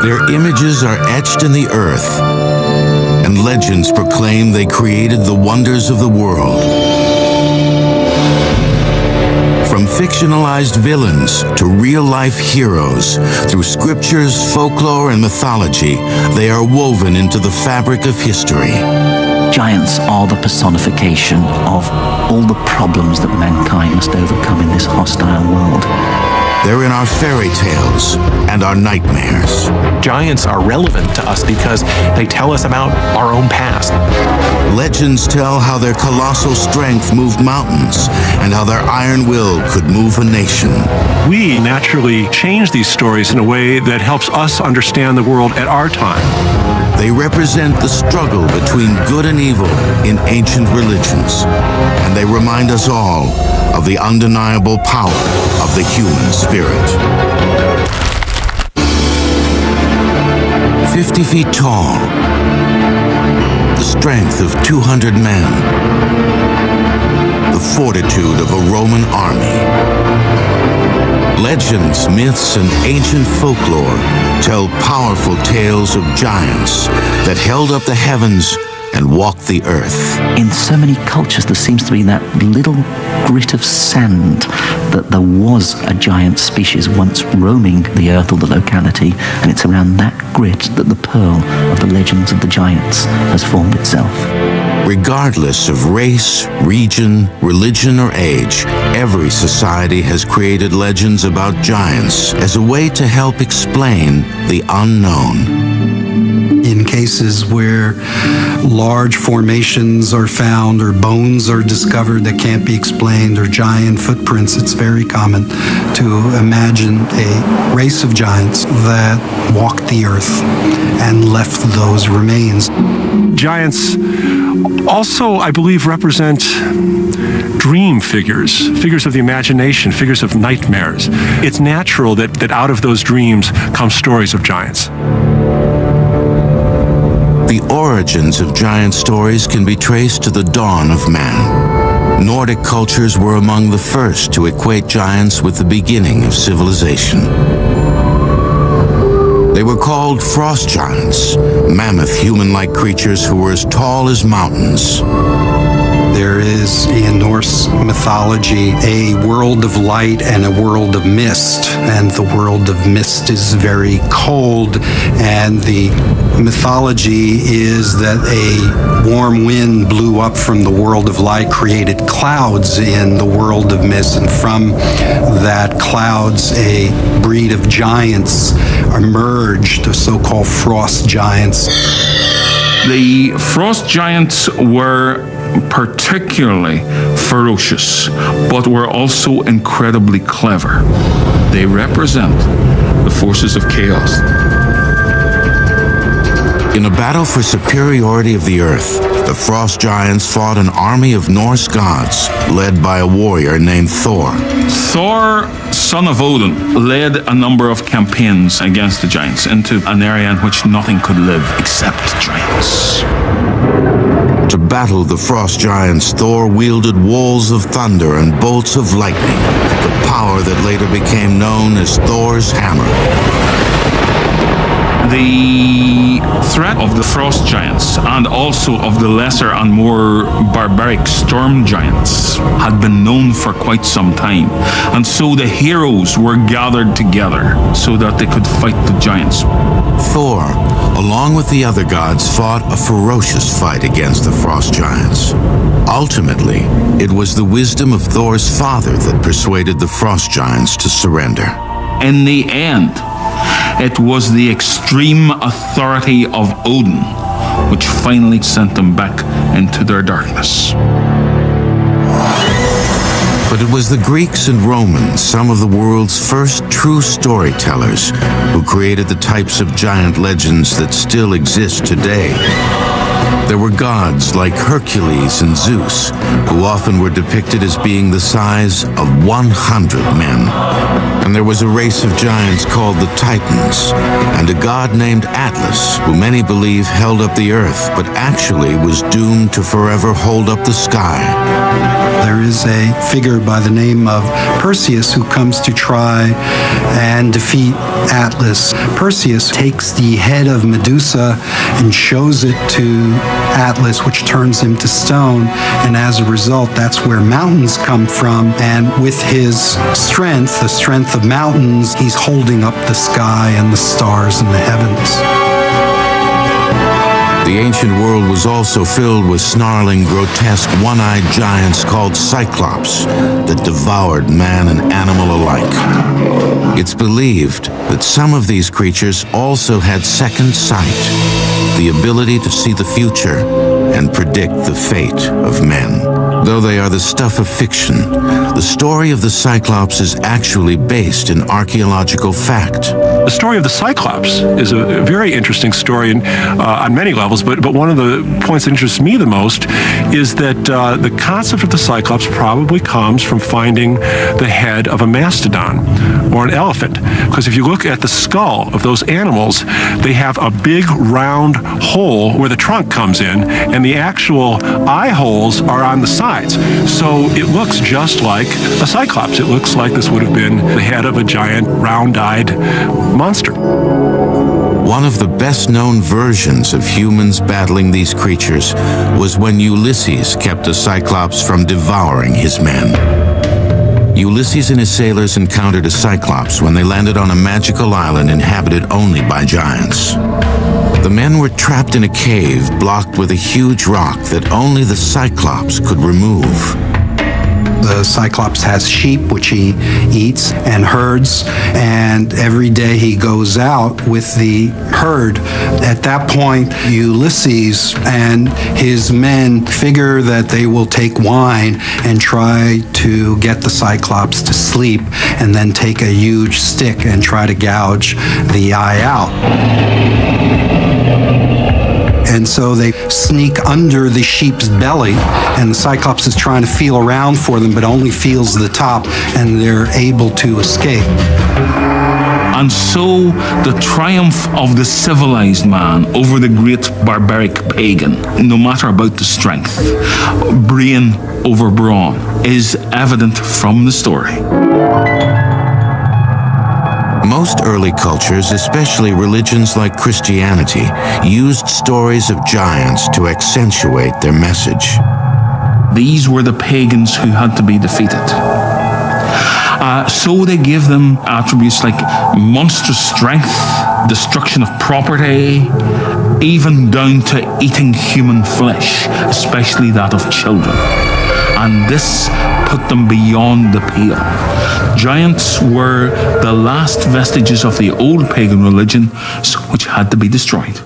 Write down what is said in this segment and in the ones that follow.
Their images are etched in the earth, and legends proclaim they created the wonders of the world. From fictionalized villains to real-life heroes, through scriptures, folklore, and mythology, they are woven into the fabric of history. Giants are the personification of all the problems that mankind must overcome in this hostile world. They're in our fairy tales and our nightmares. Giants are relevant to us because they tell us about our own past. Legends tell how their colossal strength moved mountains and how their iron will could move a nation. We naturally change these stories in a way that helps us understand the world at our time. They represent the struggle between good and evil in ancient religions, and they remind us all of the undeniable power of the human spirit. 50 feet tall, the strength of 200 men, the fortitude of a Roman army. Legends, myths, and ancient folklore tell powerful tales of giants that held up the heavens and walked the earth. In so many cultures, there seems to be that little grit of sand that there was a giant species once roaming the earth or the locality, and it's around that grit that the pearl of the legends of the giants has formed itself. Regardless of race, region, religion, or age, every society has created legends about giants as a way to help explain the unknown. In cases where large formations are found or bones are discovered that can't be explained or giant footprints, it's very common to imagine a race of giants that walked the earth and left those remains. Giants also, I believe, represent dream figures, figures of the imagination, figures of nightmares. It's natural that out of those dreams come stories of giants. The origins of giant stories can be traced to the dawn of man. Nordic cultures were among the first to equate giants with the beginning of civilization. They were called frost giants, mammoth human-like creatures who were as tall as mountains. There is, in Norse mythology, a world of light and a world of mist. And the world of mist is very cold, and the mythology is that a warm wind blew up from the world of light, created clouds in the world of mist, and from that clouds a breed of giants emerged, the so-called frost giants. The frost giants were particularly ferocious, but were also incredibly clever. They represent the forces of chaos. In a battle for superiority of the earth, the frost giants fought an army of Norse gods led by a warrior named Thor. Thor, son of Odin, led a number of campaigns against the giants into an area in which nothing could live except giants. To battle the frost giants, Thor wielded walls of thunder and bolts of lightning, the power that later became known as Thor's hammer. The threat of the frost giants and also of the lesser and more barbaric storm giants had been known for quite some time, and so the heroes were gathered together so that they could fight the giants. Thor, along with the other gods, fought a ferocious fight against the frost giants. Ultimately, it was the wisdom of Thor's father that persuaded the frost giants to surrender. In the end, it was the extreme authority of Odin which finally sent them back into their darkness. But it was the Greeks and Romans, some of the world's first true storytellers, who created the types of giant legends that still exist today. There were gods like Hercules and Zeus, who often were depicted as being the size of 100 men. And there was a race of giants called the Titans, and a god named Atlas, who many believe held up the earth, but actually was doomed to forever hold up the sky. There is a figure by the name of Perseus who comes to try and defeat Atlas. Perseus takes the head of Medusa and shows it to Atlas, which turns him to stone, and as a result, that's where mountains come from. And with his strength, the strength of mountains, he's holding up the sky and the stars and the heavens. The ancient world was also filled with snarling, grotesque, one-eyed giants called Cyclops that devoured man and animal alike. It's believed that some of these creatures also had second sight, the ability to see the future and predict the fate of men. Though they are the stuff of fiction, the story of the Cyclops is actually based in archaeological fact. The story of the Cyclops is a very interesting story on many levels, but one of the points that interests me the most is that the concept of the Cyclops probably comes from finding the head of a mastodon or an elephant. Because if you look at the skull of those animals, they have a big round hole where the trunk comes in, and the actual eye holes are on the sides. So it looks just like a Cyclops. It looks like this would have been the head of a giant round-eyed monster. One of the best-known versions of humans battling these creatures was when Ulysses kept a Cyclops from devouring his men. Ulysses and his sailors encountered a Cyclops when they landed on a magical island inhabited only by giants. The men were trapped in a cave blocked with a huge rock that only the Cyclops could remove. The Cyclops has sheep, which he eats, and herds, and every day he goes out with the herd. At that point, Ulysses and his men figure that they will take wine and try to get the Cyclops to sleep, and then take a huge stick and try to gouge the eye out. And so they sneak under the sheep's belly, and the Cyclops is trying to feel around for them, but only feels the top, and they're able to escape. And so the triumph of the civilized man over the great barbaric pagan, no matter about the strength, brain over brawn, is evident from the story. Most early cultures, especially religions like Christianity, used stories of giants to accentuate their message. These were the pagans who had to be defeated. So they gave them attributes like monstrous strength, destruction of property, even down to eating human flesh, especially that of children. And this put them beyond the pale. Giants were the last vestiges of the old pagan religion, which had to be destroyed.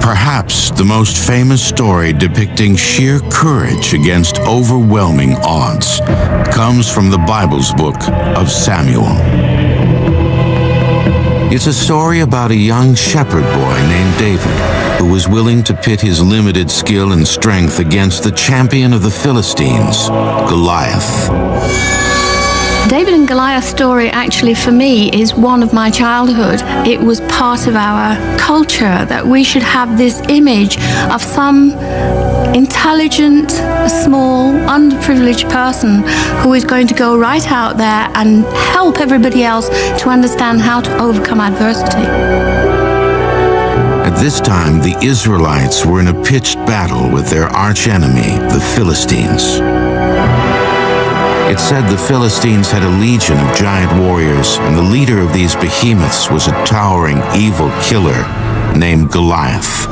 Perhaps the most famous story depicting sheer courage against overwhelming odds comes from the Bible's book of Samuel. It's a story about a young shepherd boy named David who was willing to pit his limited skill and strength against the champion of the Philistines, Goliath. David and Goliath story actually for me is one of my childhood. It was part of our culture that we should have this image of some intelligent, small, underprivileged person who is going to go right out there and help everybody else to understand how to overcome adversity. At this time, the Israelites were in a pitched battle with their archenemy, the Philistines. It said the Philistines had a legion of giant warriors, and the leader of these behemoths was a towering, evil killer named Goliath.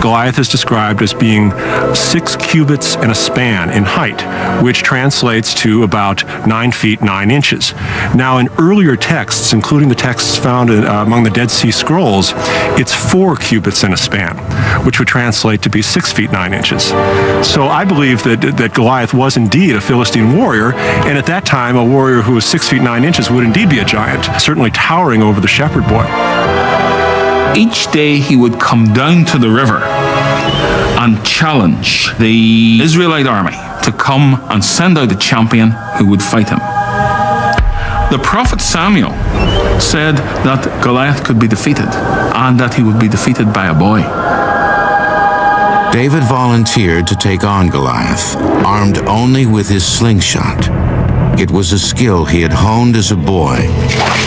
Goliath is described as being 6 cubits and a span in height, which translates to about 9 feet 9 inches. Now, in earlier texts, including the texts found among the Dead Sea Scrolls, it's 4 cubits and a span, which would translate to be 6 feet 9 inches. So I believe that Goliath was indeed a Philistine warrior, and at that time, a warrior who was 6 feet 9 inches would indeed be a giant, certainly towering over the shepherd boy. Each day he would come down to the river and challenge the Israelite army to come and send out a champion who would fight him. The prophet Samuel said that Goliath could be defeated and that he would be defeated by a boy. David volunteered to take on Goliath, armed only with his slingshot. It was a skill he had honed as a boy,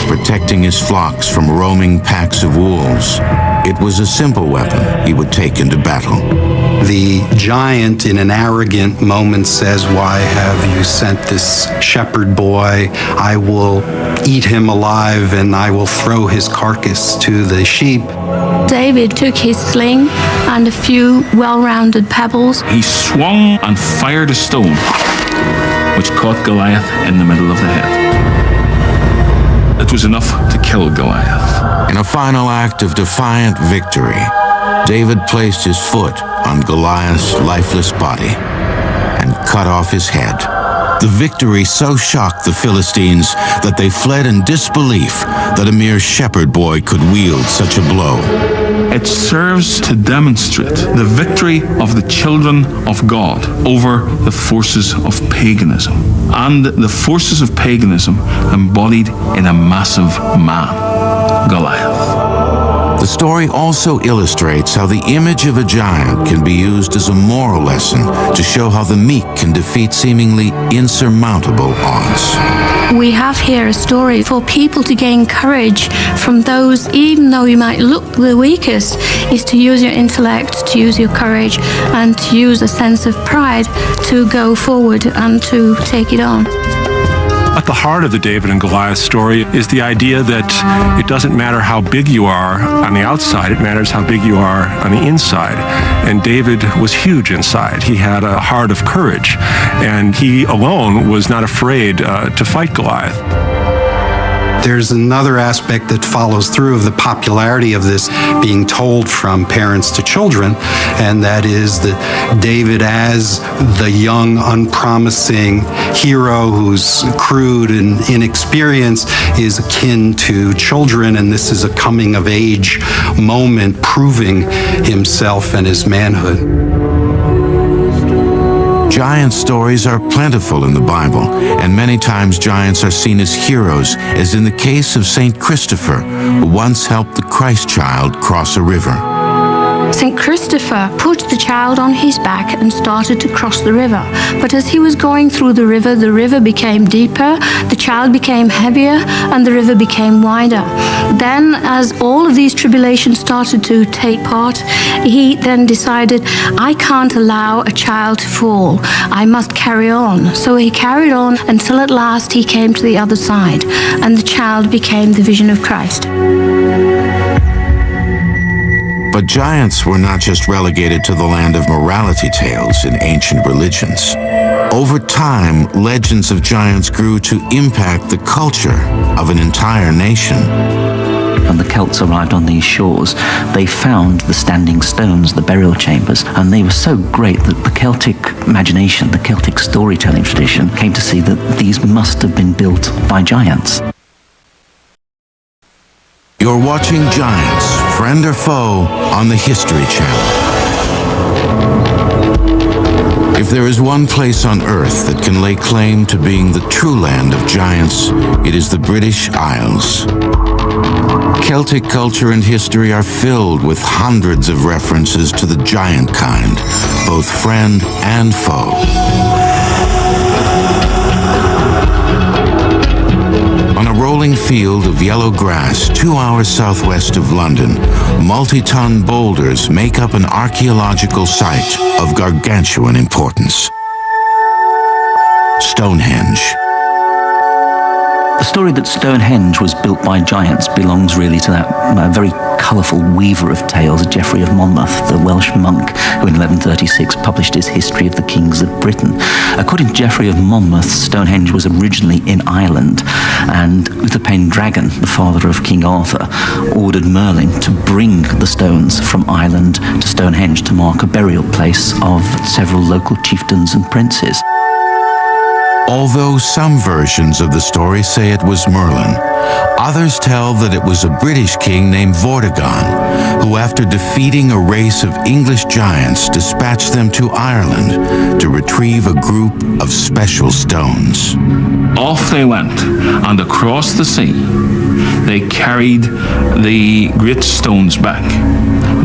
protecting his flocks from roaming packs of wolves. It was a simple weapon he would take into battle. The giant, in an arrogant moment, says, "Why have you sent this shepherd boy? I will eat him alive, and I will throw his carcass to the sheep." David took his sling and a few well-rounded pebbles. He swung and fired a stone, which caught Goliath in the middle of the head. It was enough to kill Goliath. In a final act of defiant victory, David placed his foot on Goliath's lifeless body and cut off his head. The victory so shocked the Philistines that they fled in disbelief that a mere shepherd boy could wield such a blow. It serves to demonstrate the victory of the children of God over the forces of paganism, and the forces of paganism embodied in a massive man, Goliath. The story also illustrates how the image of a giant can be used as a moral lesson to show how the meek can defeat seemingly insurmountable odds. We have here a story for people to gain courage from those, even though you might look the weakest, is to use your intellect, to use your courage, and to use a sense of pride to go forward and to take it on. At the heart of the David and Goliath story is the idea that it doesn't matter how big you are on the outside, it matters how big you are on the inside. And David was huge inside. He had a heart of courage, and he alone was not afraid to fight Goliath. There's another aspect that follows through of the popularity of this being told from parents to children, and that is that David, as the young, unpromising hero who's crude and inexperienced, is akin to children, and this is a coming-of-age moment proving himself and his manhood. Giant stories are plentiful in the Bible, and many times giants are seen as heroes, as in the case of Saint Christopher, who once helped the Christ child cross a river. St. Christopher put the child on his back and started to cross the river. But as he was going through the river became deeper, the child became heavier, and the river became wider. Then, as all of these tribulations started to take part, he then decided, I can't allow a child to fall. I must carry on. So he carried on until at last he came to the other side, and the child became the vision of Christ. But giants were not just relegated to the land of morality tales in ancient religions. Over time, legends of giants grew to impact the culture of an entire nation. When the Celts arrived on these shores, they found the standing stones, the burial chambers, and they were so great that the Celtic imagination, the Celtic storytelling tradition, came to see that these must have been built by giants. You're watching Giants, Friend or Foe, on the History Channel. If there is one place on Earth that can lay claim to being the true land of giants, it is the British Isles. Celtic culture and history are filled with hundreds of references to the giant kind, both friend and foe. On a rolling field of yellow grass 2 hours southwest of London, multi-ton boulders make up an archaeological site of gargantuan importance. Stonehenge. The story that Stonehenge was built by giants belongs really to that very colourful weaver of tales, Geoffrey of Monmouth, the Welsh monk who in 1136 published his History of the Kings of Britain. According to Geoffrey of Monmouth, Stonehenge was originally in Ireland, and Uther Pendragon, the father of King Arthur, ordered Merlin to bring the stones from Ireland to Stonehenge to mark a burial place of several local chieftains and princes. Although some versions of the story say it was Merlin, others tell that it was a British king named Vortigern, who after defeating a race of English giants dispatched them to Ireland to retrieve a group of special stones. Off they went, and across the sea, they carried the great stones back.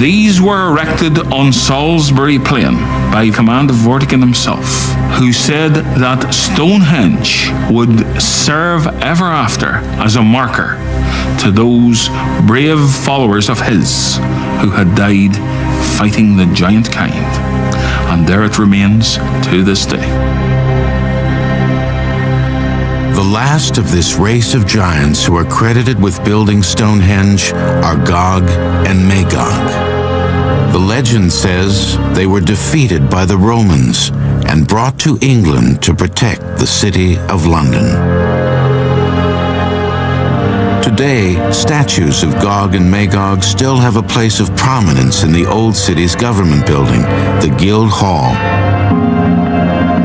These were erected on Salisbury Plain by command of Vortigern himself, who said that Stonehenge would serve ever after as a marker to those brave followers of his who had died fighting the giant kind. And there it remains to this day. The last of this race of giants who are credited with building Stonehenge are Gog and Magog. The legend says they were defeated by the Romans and brought to England to protect the city of London. Today, statues of Gog and Magog still have a place of prominence in the old city's government building, the Guild Hall.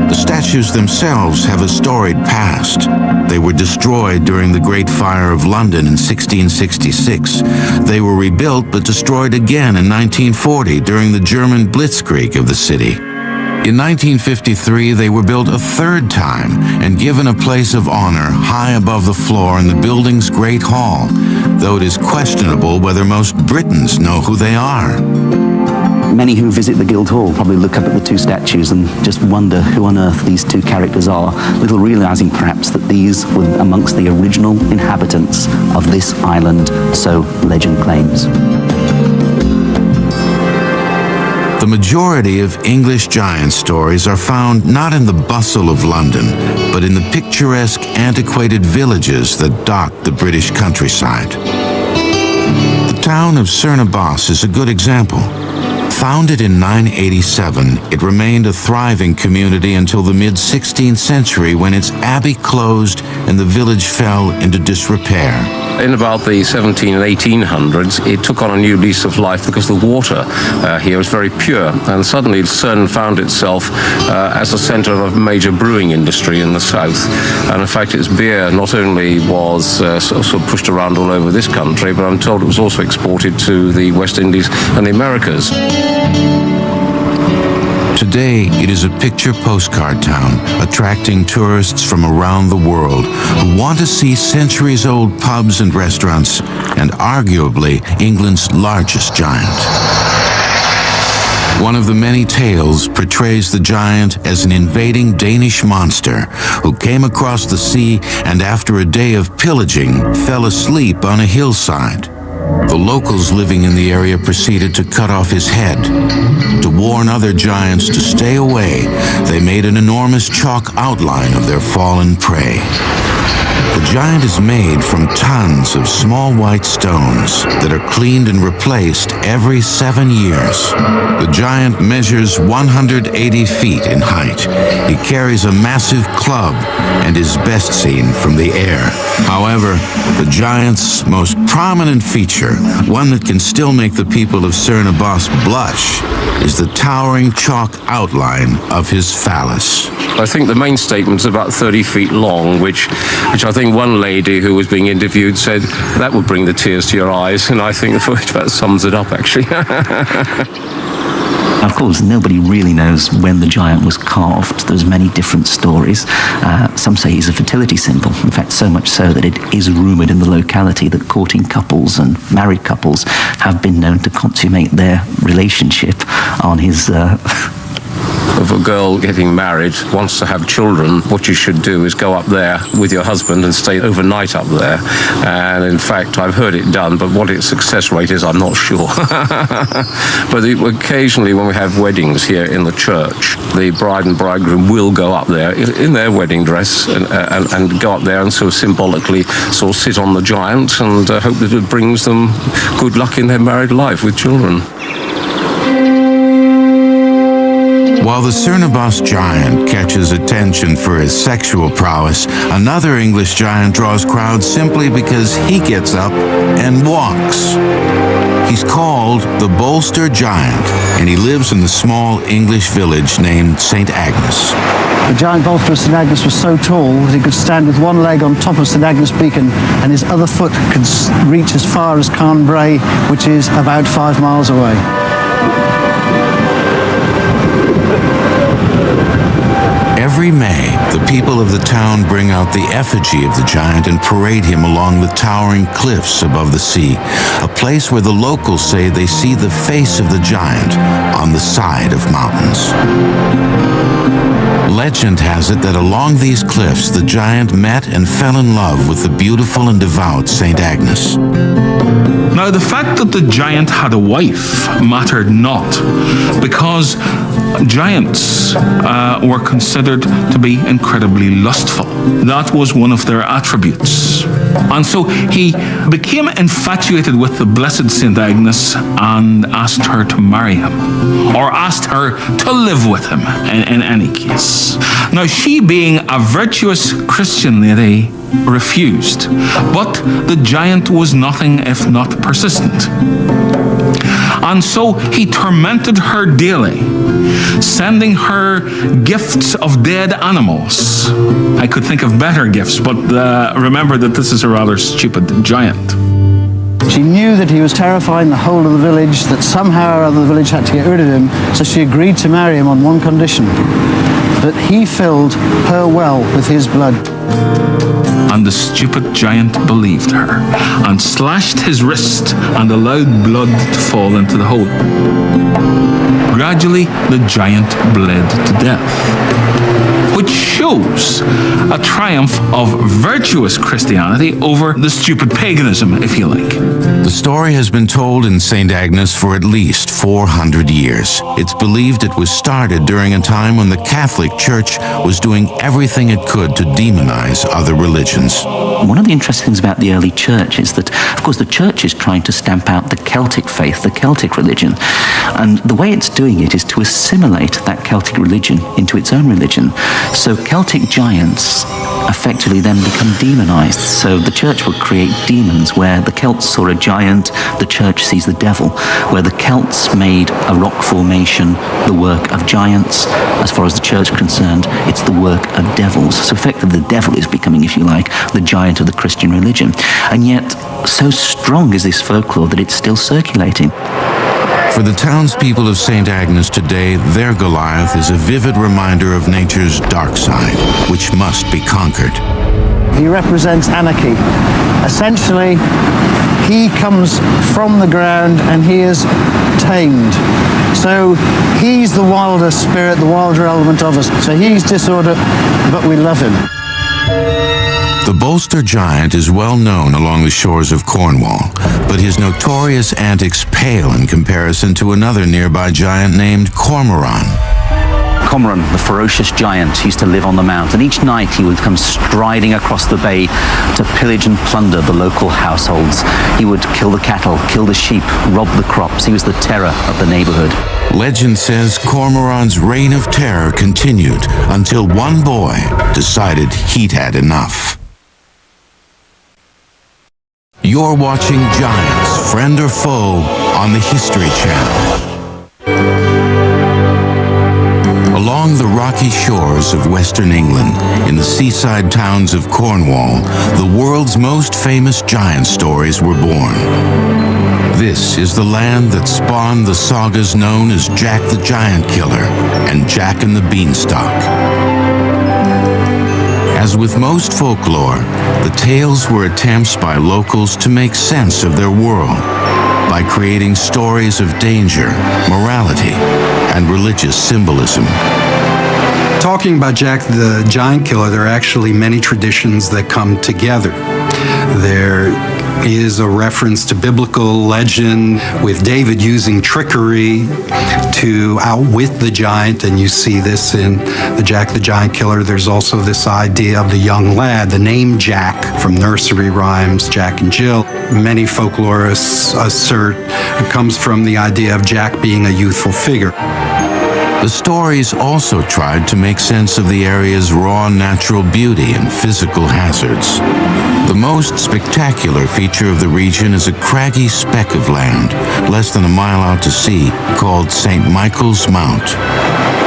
The statues themselves have a storied past. They were destroyed during the Great Fire of London in 1666. They were rebuilt but destroyed again in 1940 during the German blitzkrieg of the city. In 1953, they were built a third time and given a place of honor high above the floor in the building's Great Hall, though it is questionable whether most Britons know who they are. Many who visit the Guild Hall probably look up at the two statues and just wonder who on earth these two characters are, little realizing perhaps that these were amongst the original inhabitants of this island, so legend claims. The majority of English giant stories are found not in the bustle of London, but in the picturesque, antiquated villages that dot the British countryside. The town of Cernobos is a good example. Founded in 987, it remained a thriving community until the mid-16th century when its abbey closed and the village fell into disrepair. In about the 17 and 1800s, it took on a new lease of life because the water here was very pure. And suddenly Cern found itself as a center of a major brewing industry in the south. And in fact, its beer not only was sort of pushed around all over this country, but I'm told it was also exported to the West Indies and the Americas. Today, it is a picture postcard town, attracting tourists from around the world who want to see centuries-old pubs and restaurants, and arguably England's largest giant. One of the many tales portrays the giant as an invading Danish monster who came across the sea and after a day of pillaging, fell asleep on a hillside. The locals living in the area proceeded to cut off his head. To warn other giants to stay away, they made an enormous chalk outline of their fallen prey. The giant is made from tons of small white stones that are cleaned and replaced every 7 years. The giant measures 180 feet in height. He carries a massive club and is best seen from the air. However, the giant's most prominent feature, one that can still make the people of Cernobos blush, is the towering chalk outline of his phallus. I think the main statement is about 30 feet long, which I think one lady who was being interviewed said that would bring the tears to your eyes, and I think that sums it up, actually. Of course, nobody really knows when the giant was carved. There's many different stories. Some say he's a fertility symbol. In fact, so much so that it is rumoured in the locality that courting couples and married couples have been known to consummate their relationship on his... If a girl getting married wants to have children, what you should do is go up there with your husband and stay overnight up there. And in fact, I've heard it done, but what its success rate is, I'm not sure. But occasionally when we have weddings here in the church, the bride and bridegroom will go up there in their wedding dress and go up there and sort of symbolically sort of sit on the giant and hope that it brings them good luck in their married life with children. While the Cernobos giant catches attention for his sexual prowess, another English giant draws crowds simply because he gets up and walks. He's called the Bolster Giant, and he lives in the small English village named St. Agnes. The giant bolster of St. Agnes was so tall that he could stand with one leg on top of St. Agnes Beacon and his other foot could reach as far as Carnbray, which is about 5 miles away. Every May, the people of the town bring out the effigy of the giant and parade him along the towering cliffs above the sea, a place where the locals say they see the face of the giant on the side of mountains. Legend has it that along these cliffs, the giant met and fell in love with the beautiful and devout St. Agnes. Now, the fact that the giant had a wife mattered not, because giants were considered to be incredibly lustful. That was one of their attributes. And so he became infatuated with the blessed St. Agnes and asked her to marry him, or asked her to live with him in any case. Now, she, being a virtuous Christian lady, refused, but the giant was nothing if not persistent. And so he tormented her daily, sending her gifts of dead animals. I could think of better gifts, but remember that this is a rather stupid giant. She knew that he was terrifying the whole of the village, that somehow or other the village had to get rid of him, so she agreed to marry him on one condition, that he filled her well with his blood. And the stupid giant believed her, and slashed his wrist and allowed blood to fall into the hole. Gradually, the giant bled to death, which shows a triumph of virtuous Christianity over the stupid paganism, if you like. The story has been told in St. Agnes for at least 400 years. It's believed it was started during a time when the Catholic Church was doing everything it could to demonize other religions. One of the interesting things about the early church is that, of course, the church is trying to stamp out the Celtic faith, the Celtic religion. And the way it's doing it is to assimilate that Celtic religion into its own religion. So Celtic giants effectively then become demonized. So the church would create demons where the Celts saw a giant, the church sees the devil. Where the Celts made a rock formation the work of giants, as far as the church is concerned, it's the work of devils. So effectively the devil is becoming, if you like, the giant of the Christian religion. And yet, so strong is this folklore that it's still circulating. For the townspeople of St. Agnes today, their Goliath is a vivid reminder of nature's dark side, which must be conquered. He represents anarchy. Essentially, he comes from the ground and he is tamed. So he's the wilder spirit, the wilder element of us. So he's disorder, but we love him. The Bolster giant is well known along the shores of Cornwall, but his notorious antics pale in comparison to another nearby giant named Cormoran. Cormoran, the ferocious giant, used to live on the mount, and each night he would come striding across the bay to pillage and plunder the local households. He would kill the cattle, kill the sheep, rob the crops. He was the terror of the neighborhood. Legend says Cormoran's reign of terror continued until one boy decided he'd had enough. You're watching Giants, Friend or Foe, on the History Channel. Along the rocky shores of Western England, in the seaside towns of Cornwall, the world's most famous giant stories were born. This is the land that spawned the sagas known as Jack the Giant Killer and Jack and the Beanstalk. As with most folklore, the tales were attempts by locals to make sense of their world by creating stories of danger, morality, and religious symbolism. Talking about Jack the Giant Killer, there are actually many traditions that come together. There is a reference to biblical legend with David using trickery to outwit the giant, and you see this in the Jack the Giant Killer. There's also this idea of the young lad, the name Jack from nursery rhymes, Jack and Jill. Many folklorists assert it comes from the idea of Jack being a youthful figure. The stories also tried to make sense of the area's raw natural beauty and physical hazards. The most spectacular feature of the region is a craggy speck of land, less than a mile out to sea, called St. Michael's Mount.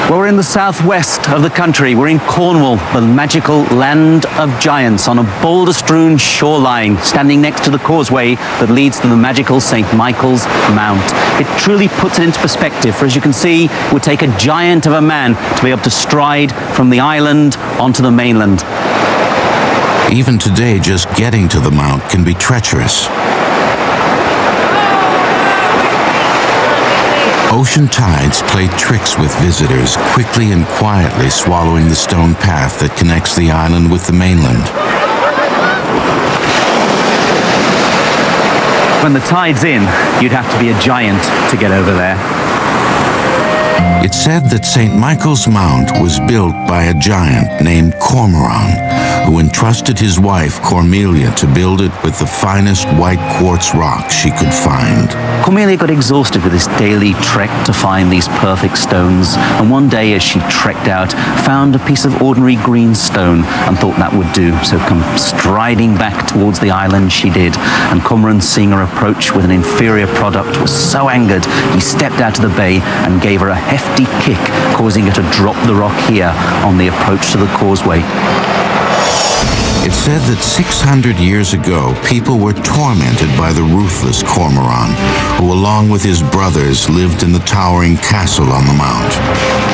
Well, we're in the southwest of the country. We're in Cornwall, the magical land of giants, on a boulder-strewn shoreline, standing next to the causeway that leads to the magical St. Michael's Mount. It truly puts it into perspective, for as you can see, it would take a giant of a man to be able to stride from the island onto the mainland. Even today, just getting to the mount can be treacherous. Ocean tides play tricks with visitors, quickly and quietly swallowing the stone path that connects the island with the mainland. When the tide's in, you'd have to be a giant to get over there. It's said that St. Michael's Mount was built by a giant named Cormoran, who entrusted his wife Cormelia to build it with the finest white quartz rock she could find. Cormelia got exhausted with this daily trek to find these perfect stones, and one day as she trekked out, found a piece of ordinary green stone and thought that would do. So come striding back towards the island she did, and Cormoran, seeing her approach with an inferior product, was so angered he stepped out of the bay and gave her a hefty kick, causing her to drop the rock here on the approach to the causeway. It's said that 600 years ago, people were tormented by the ruthless Cormoran, who along with his brothers lived in the towering castle on the mount.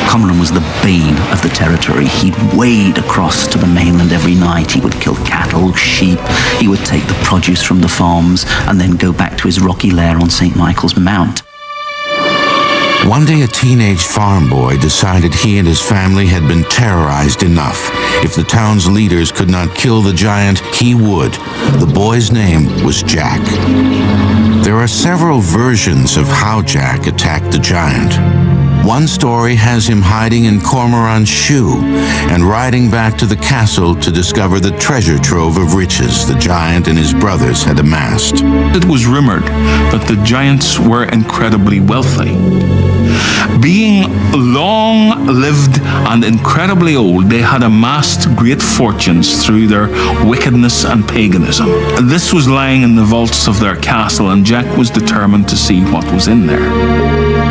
Cormoran was the bane of the territory. He'd wade across to the mainland every night. He would kill cattle, sheep. He would take the produce from the farms and then go back to his rocky lair on St. Michael's Mount. One day, a teenage farm boy decided he and his family had been terrorized enough. If the town's leaders could not kill the giant, he would. The boy's name was Jack. There are several versions of how Jack attacked the giant. One story has him hiding in Cormoran's shoe and riding back to the castle to discover the treasure trove of riches the giant and his brothers had amassed. It was rumored that the giants were incredibly wealthy. Being long-lived and incredibly old, they had amassed great fortunes through their wickedness and paganism. This was lying in the vaults of their castle, and Jack was determined to see what was in there.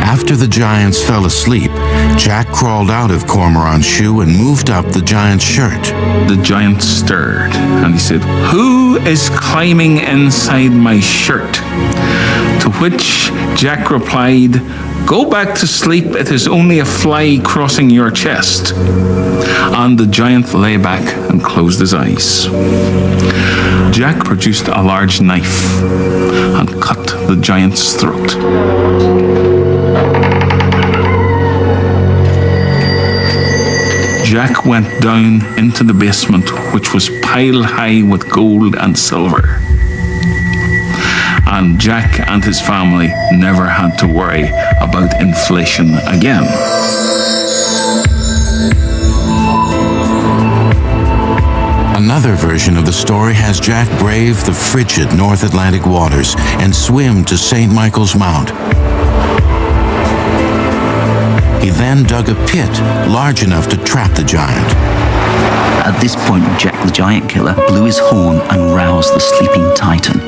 After the giants fell asleep, Jack crawled out of Cormoran's shoe and moved up the giant's shirt. The giant stirred, and he said, "Who is climbing inside my shirt?" To which Jack replied, "Go back to sleep, it is only a fly crossing your chest." And the giant lay back and closed his eyes. Jack produced a large knife and cut the giant's throat. Jack went down into the basement, which was piled high with gold and silver. And Jack and his family never had to worry about inflation again. Another version of the story has Jack brave the frigid North Atlantic waters and swim to St. Michael's Mount. He then dug a pit large enough to trap the giant. At this point, Jack the Giant Killer blew his horn and roused the sleeping Titan.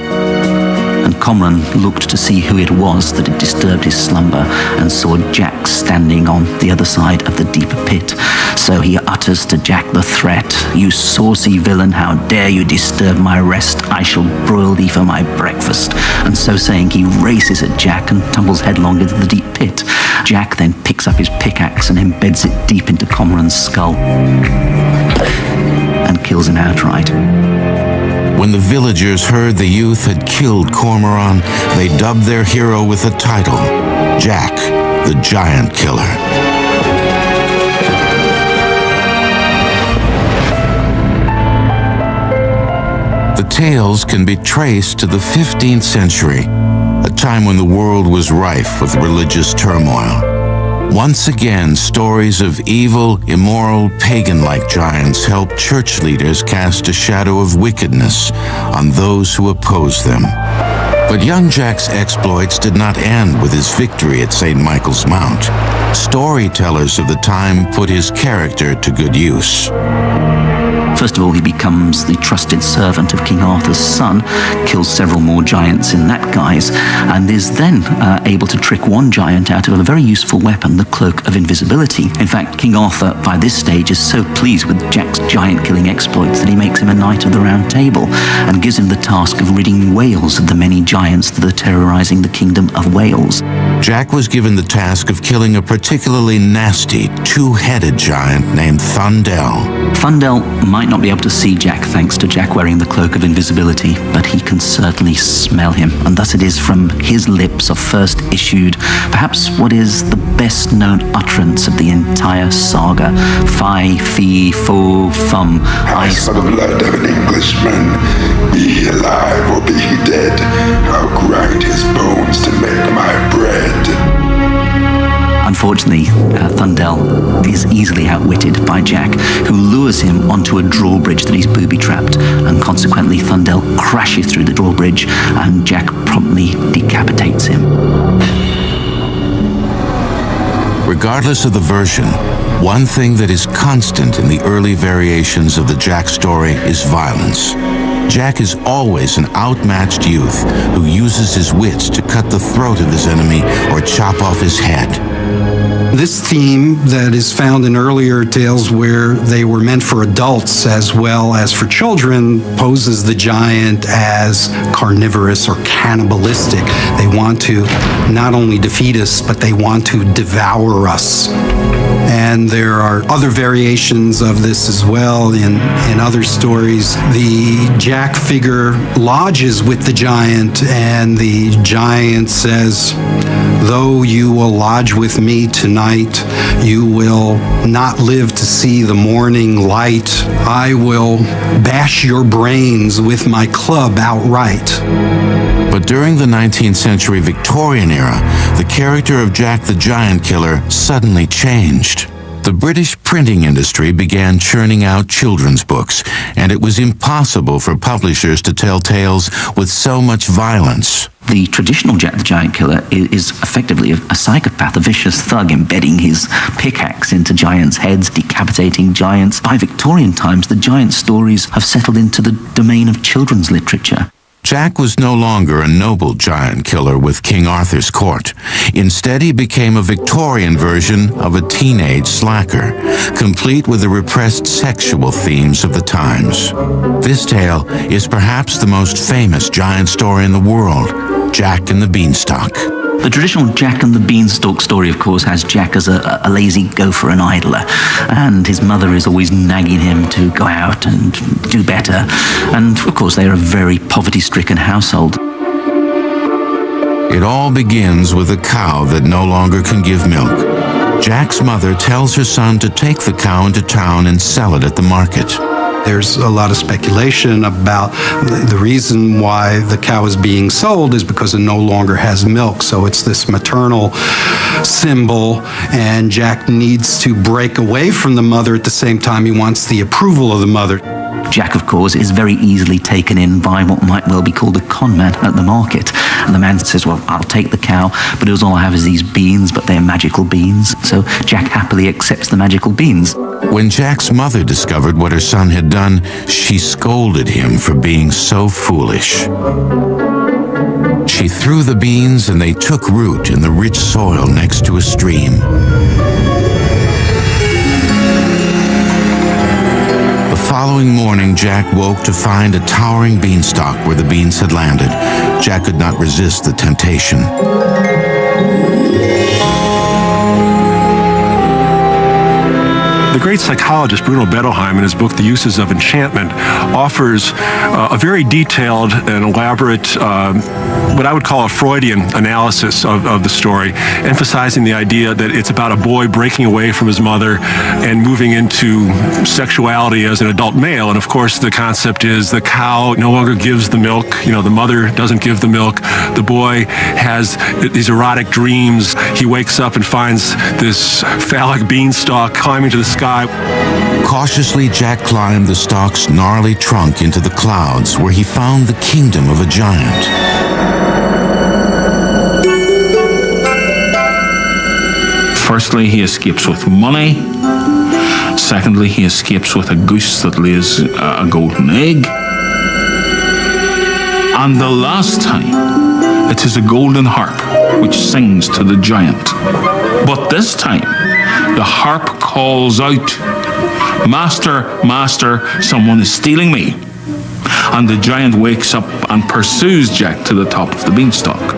And Cormoran looked to see who it was that had disturbed his slumber and saw Jack standing on the other side of the deeper pit. So he utters to Jack the threat, "You saucy villain, how dare you disturb my rest? I shall broil thee for my breakfast." And so saying, he races at Jack and tumbles headlong into the deep pit. Jack then picks up his pickaxe and embeds it deep into Cormoran's skull and kills him outright. When the villagers heard the youth had killed Cormoran, they dubbed their hero with a title, Jack the Giant Killer. The tales can be traced to the 15th century, a time when the world was rife with religious turmoil. Once again, stories of evil, immoral, pagan-like giants helped church leaders cast a shadow of wickedness on those who opposed them. But young Jack's exploits did not end with his victory at St. Michael's Mount. Storytellers of the time put his character to good use. First of all, he becomes the trusted servant of King Arthur's son, kills several more giants in that guise, and is then able to trick one giant out of a very useful weapon, the Cloak of Invisibility. In fact, King Arthur, by this stage, is so pleased with Jack's giant-killing exploits that he makes him a Knight of the Round Table and gives him the task of ridding Wales of the many giants that are terrorizing the kingdom of Wales. Jack was given the task of killing a particularly nasty, two-headed giant named Thundel. Thundel might not be able to see Jack thanks to Jack wearing the Cloak of Invisibility, but he can certainly smell him, and thus it is from his lips are first issued perhaps what is the best-known utterance of the entire saga. Fi, fi, fo, fum. I saw the blood of an Englishman. Be he alive or be he dead, I'll grind his bones to make my bread. Unfortunately, Thundel is easily outwitted by Jack, who lures him onto a drawbridge that he's booby-trapped, and consequently Thundel crashes through the drawbridge and Jack promptly decapitates him. Regardless of the version, one thing that is constant in the early variations of the Jack story is violence. Jack is always an outmatched youth who uses his wits to cut the throat of his enemy or chop off his head. This theme that is found in earlier tales where they were meant for adults as well as for children poses the giant as carnivorous or cannibalistic. They want to not only defeat us, but they want to devour us. And there are other variations of this as well in other stories. The Jack figure lodges with the giant, and the giant says, "Though you will lodge with me tonight, you will not live to see the morning light. I will bash your brains with my club outright." But during the 19th century Victorian era, the character of Jack the Giant Killer suddenly changed. The British printing industry began churning out children's books, and it was impossible for publishers to tell tales with so much violence. The traditional Jack the Giant Killer is effectively a psychopath, a vicious thug embedding his pickaxe into giants' heads, decapitating giants. By Victorian times, the giant stories have settled into the domain of children's literature. Jack was no longer a noble giant killer with King Arthur's court. Instead, he became a Victorian version of a teenage slacker, complete with the repressed sexual themes of the times. This tale is perhaps the most famous giant story in the world, Jack and the Beanstalk. The traditional Jack and the Beanstalk story, of course, has Jack as a lazy gopher and idler, and his mother is always nagging him to go out and do better, and of course they are a very poverty-stricken household. It all begins with a cow that no longer can give milk. Jack's mother tells her son to take the cow into town and sell it at the market. There's a lot of speculation about the reason why the cow is being sold is because it no longer has milk. So it's this maternal symbol, and Jack needs to break away from the mother. At the same time, he wants the approval of the mother. Jack, of course, is very easily taken in by what might well be called a con man at the market. And the man says, well, I'll take the cow, but all I have is these beans, but they're magical beans. So Jack happily accepts the magical beans. When Jack's mother discovered what her son had done, she scolded him for being so foolish. She threw the beans and they took root in the rich soil next to a stream. The following morning, Jack woke to find a towering beanstalk where the beans had landed. Jack could not resist the temptation. The great psychologist Bruno Bettelheim, in his book The Uses of Enchantment, offers a very detailed and elaborate, what I would call a Freudian analysis of the story, emphasizing the idea that it's about a boy breaking away from his mother and moving into sexuality as an adult male. And of course, the concept is the cow no longer gives the milk. You know, the mother doesn't give the milk. The boy has these erotic dreams. He wakes up and finds this phallic beanstalk climbing to the sky. Cautiously, Jack climbed the stalk's gnarly trunk into the clouds, where he found the kingdom of a giant. Firstly, he escapes with money. Secondly, he escapes with a goose that lays a golden egg. And the last time, it is a golden harp which sings to the giant. But this time, the harp calls out, "Master, master, someone is stealing me." And the giant wakes up and pursues Jack to the top of the beanstalk.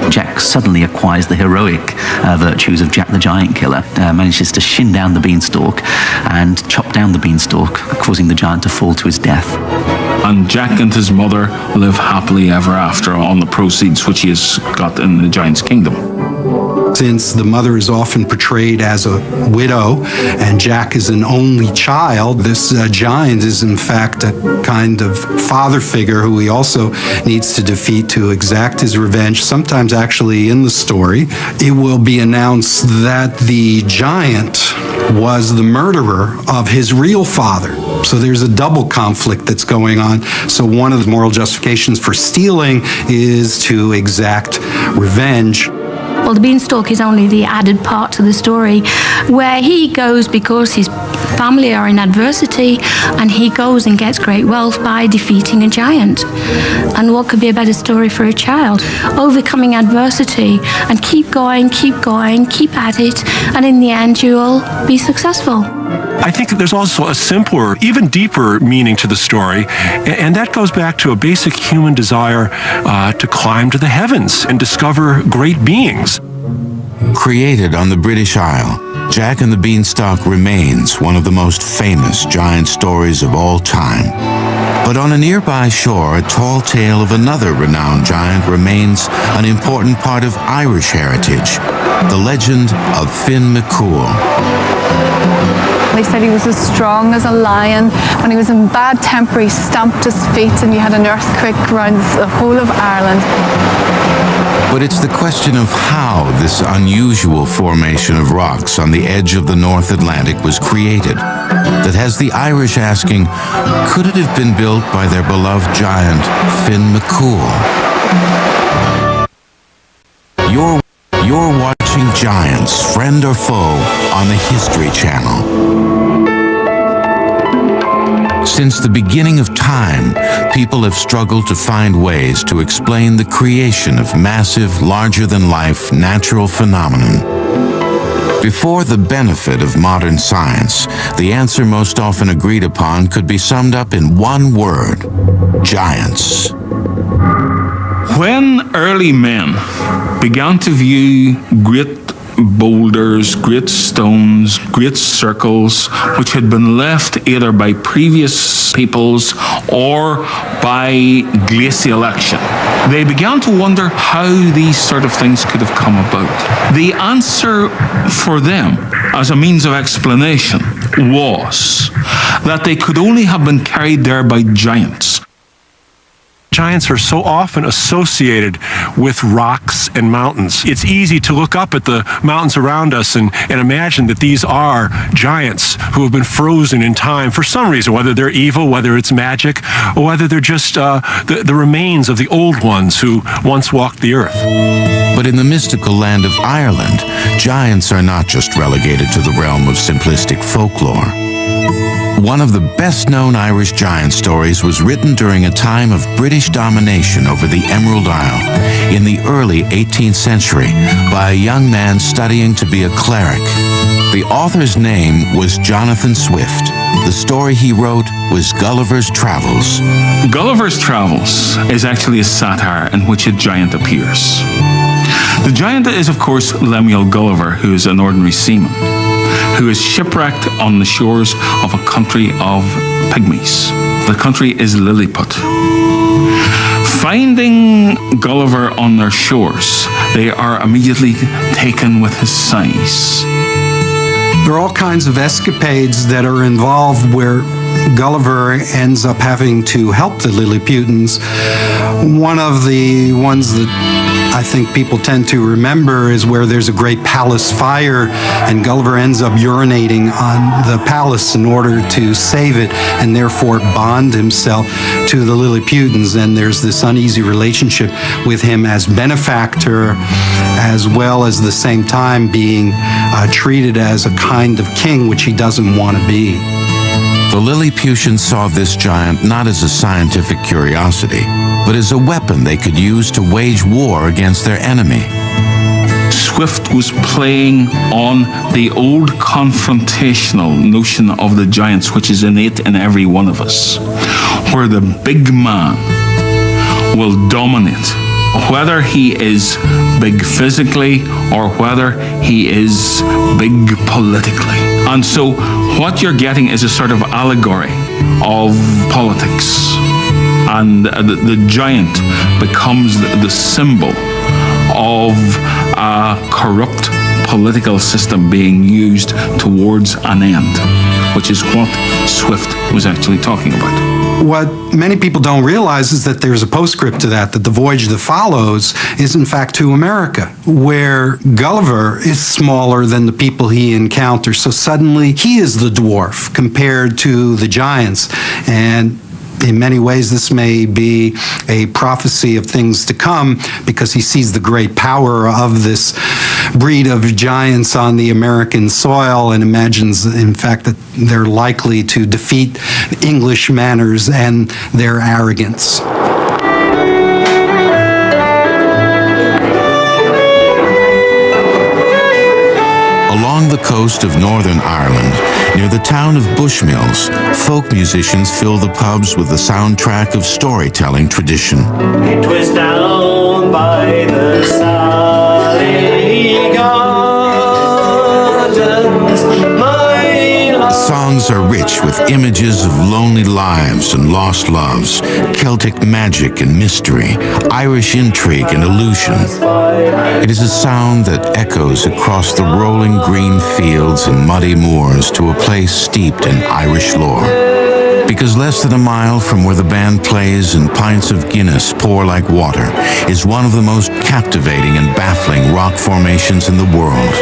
Jack suddenly acquires the heroic virtues of Jack the Giant Killer, manages to shin down the beanstalk and chop down the beanstalk, causing the giant to fall to his death. And Jack and his mother live happily ever after on the proceeds which he has got in the giant's kingdom. Since the mother is often portrayed as a widow and Jack is an only child, this giant is in fact a kind of father figure who he also needs to defeat to exact his revenge. Sometimes actually in the story, it will be announced that the giant was the murderer of his real father. So there's a double conflict that's going on. So one of the moral justifications for stealing is to exact revenge. Well, the beanstalk is only the added part to the story, where he goes because his family are in adversity, and he goes and gets great wealth by defeating a giant. And what could be a better story for a child? Overcoming adversity and keep going, keep at it, and in the end you'll be successful. I think that there's also a simpler, even deeper meaning to the story, and that goes back to a basic human desire to climb to the heavens and discover great beings. Created on the British Isle, Jack and the Beanstalk remains one of the most famous giant stories of all time. But on a nearby shore, a tall tale of another renowned giant remains an important part of Irish heritage, the legend of Finn McCool. They said he was as strong as a lion. When he was in bad temper, he stamped his feet and you had an earthquake around the whole of Ireland. But it's the question of how this unusual formation of rocks on the edge of the North Atlantic was created that has the Irish asking, could it have been built by their beloved giant, Finn McCool? You're watching Giants, Friend or Foe, on the History Channel. Since the beginning of time, people have struggled to find ways to explain the creation of massive, larger-than-life natural phenomenon. Before the benefit of modern science, the answer most often agreed upon could be summed up in one word: giants. When early men began to view great boulders, great stones, great circles, which had been left either by previous peoples or by glacial action, they began to wonder how these sort of things could have come about. The answer for them, as a means of explanation, was that they could only have been carried there by giants. Giants are so often associated with rocks and mountains. It's easy to look up at the mountains around us and imagine that these are giants who have been frozen in time for some reason, whether they're evil, whether it's magic, or whether they're just the remains of the old ones who once walked the earth. But in the mystical land of Ireland, giants are not just relegated to the realm of simplistic folklore. One of the best-known Irish giant stories was written during a time of British domination over the Emerald Isle in the early 18th century by a young man studying to be a cleric. The author's name was Jonathan Swift. The story he wrote was Gulliver's Travels. Gulliver's Travels is actually a satire in which a giant appears. The giant is, of course, Lemuel Gulliver, who is an ordinary seaman, who is shipwrecked on the shores of a country of pygmies. The country is Lilliput. Finding Gulliver on their shores, they are immediately taken with his size. There are all kinds of escapades that are involved where Gulliver ends up having to help the Lilliputans. One of the ones that I think people tend to remember is where there's a great palace fire and Gulliver ends up urinating on the palace in order to save it and therefore bond himself to the Lilliputans. And there's this uneasy relationship with him as benefactor, as well as the same time being treated as a kind of king, which he doesn't want to be. The Lilliputians saw this giant not as a scientific curiosity, but as a weapon they could use to wage war against their enemy. Swift was playing on the old confrontational notion of the giants, which is innate in every one of us, where the big man will dominate, whether he is big physically or whether he is big politically. And so what you're getting is a sort of allegory of politics. And the giant becomes the symbol of a corrupt political system being used towards an end, which is what Swift was actually talking about. What many people don't realize is that there's a postscript to that the voyage that follows is in fact to America, where Gulliver is smaller than the people he encounters. So suddenly he is the dwarf compared to the giants. And in many ways, this may be a prophecy of things to come because he sees the great power of this breed of giants on the American soil and imagines, in fact, that they're likely to defeat English manners and their arrogance. Along the coast of Northern Ireland, near the town of Bushmills, folk musicians fill the pubs with the soundtrack of storytelling tradition. It was down by the Sally Gardens, Songs are rich with images of lonely lives and lost loves, Celtic magic and mystery, Irish intrigue and illusion. It is a sound that echoes across the rolling green fields and muddy moors to a place steeped in Irish lore. Because less than a mile from where the band plays and pints of Guinness pour like water is one of the most captivating and baffling rock formations in the world.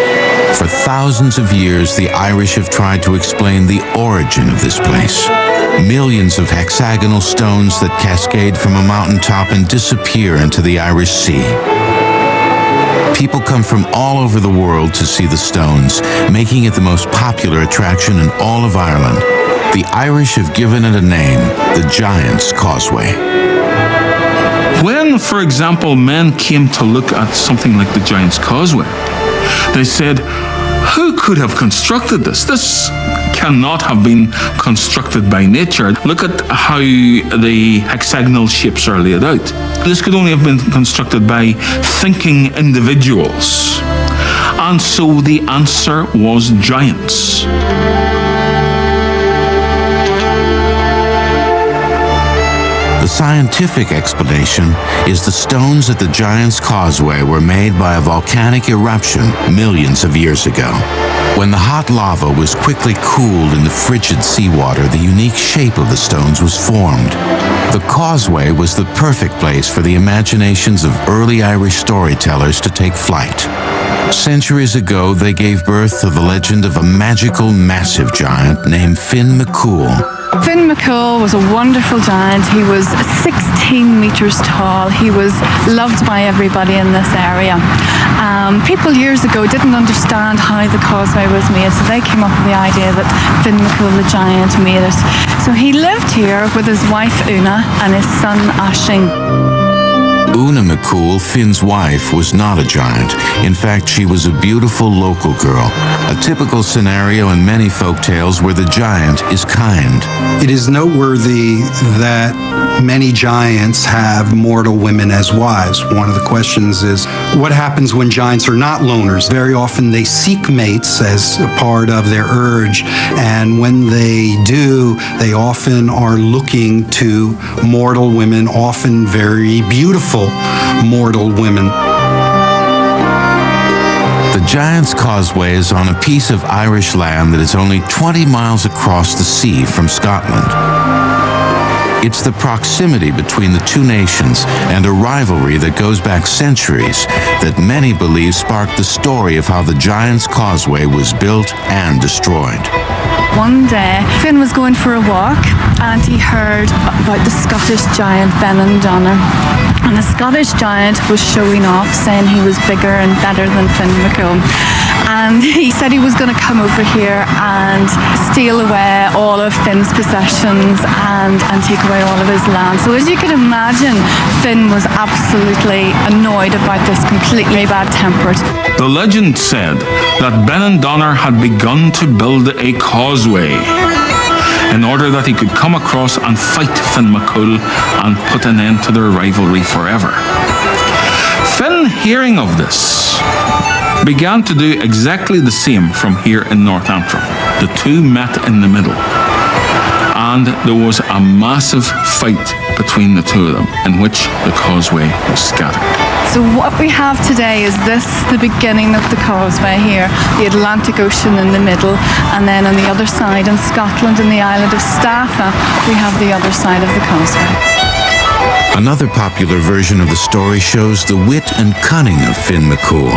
For thousands of years, the Irish have tried to explain the origin of this place. Millions of hexagonal stones that cascade from a mountaintop and disappear into the Irish Sea. People come from all over the world to see the stones, making it the most popular attraction in all of Ireland. The Irish have given it a name, the Giant's Causeway. When, for example, men came to look at something like the Giant's Causeway, they said, who could have constructed this? This cannot have been constructed by nature. Look at how the hexagonal shapes are laid out. This could only have been constructed by thinking individuals. And so the answer was giants. The scientific explanation is the stones at the Giant's Causeway were made by a volcanic eruption millions of years ago. When the hot lava was quickly cooled in the frigid seawater, the unique shape of the stones was formed. The causeway was the perfect place for the imaginations of early Irish storytellers to take flight. Centuries ago, they gave birth to the legend of a magical, massive giant named Finn McCool. Finn McCool was a wonderful giant. He was 16 metres tall. He was loved by everybody in this area. People years ago didn't understand how the causeway was made, so they came up with the idea that Finn McCool the giant made it. So he lived here with his wife Una and his son Ashing. Una McCool, Finn's wife, was not a giant. In fact, she was a beautiful local girl, a typical scenario in many folk tales where the giant is kind. It is noteworthy that many giants have mortal women as wives. One of the questions is, what happens when giants are not loners? Very often they seek mates as a part of their urge, and when they do, they often are looking to mortal women, often very beautiful mortal women. The The Giant's Causeway is on a piece of Irish land that is only 20 miles across the sea from Scotland. It's the proximity between the two nations and a rivalry that goes back centuries that many believe sparked the story of how the Giant's Causeway was built and destroyed. One day, Finn was going for a walk and he heard about the Scottish giant Benandonner. And the Scottish giant was showing off, saying he was bigger and better than Finn McCool. And he said he was going to come over here and steal away all of Finn's possessions and take away all of his land. So as you can imagine, Finn was absolutely annoyed about this, completely bad-tempered. The legend said that Benandonner had begun to build a causeway in order that he could come across and fight Finn McCool and put an end to their rivalry forever. Finn, hearing of this, began to do exactly the same from here in North Antrim. The two met in the middle, and there was a massive fight between the two of them in which the causeway was scattered. So what we have today is the beginning of the causeway here, the Atlantic Ocean in the middle, and then on the other side in Scotland, in the island of Staffa, we have the other side of the causeway. Another popular version of the story shows the wit and cunning of Finn McCool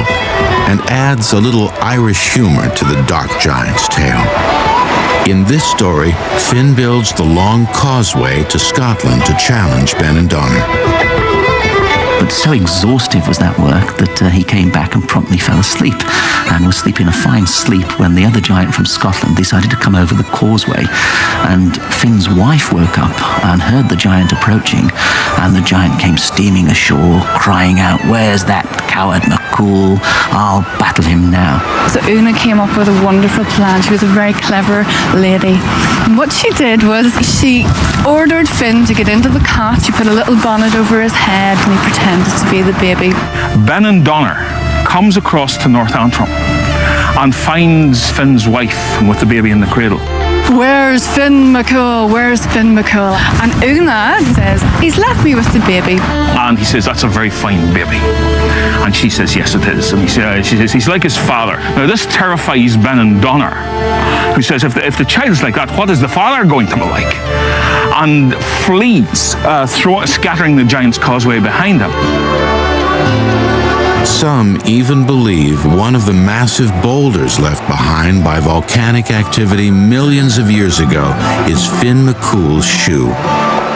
and adds a little Irish humor to the dark giant's tale. In this story, Finn builds the long causeway to Scotland to challenge Benandonner. But so exhaustive was that work that he came back and promptly fell asleep, and was sleeping a fine sleep when the other giant from Scotland decided to come over the causeway. And Finn's wife woke up and heard the giant approaching, and the giant came steaming ashore, crying out, "Where's that coward McCool? I'll battle him now." So Una came up with a wonderful plan. She was a very clever lady. And what she did was she ordered Finn to get into the cot. She put a little bonnet over his head and he pretended to be the baby. Benandonner comes across to North Antrim and finds Finn's wife with the baby in the cradle. "Where's Finn McCool? Where's Finn McCool?" And Una says, "He's left me with the baby." And he says, "That's a very fine baby." And she says, "Yes, it is." And she says, "He's like his father." Now this terrifies Benandonner, who says, if the child's like that, what is the father going to be like? And flees, scattering the giant's causeway behind him. Some even believe one of the massive boulders left behind by volcanic activity millions of years ago is Finn McCool's shoe.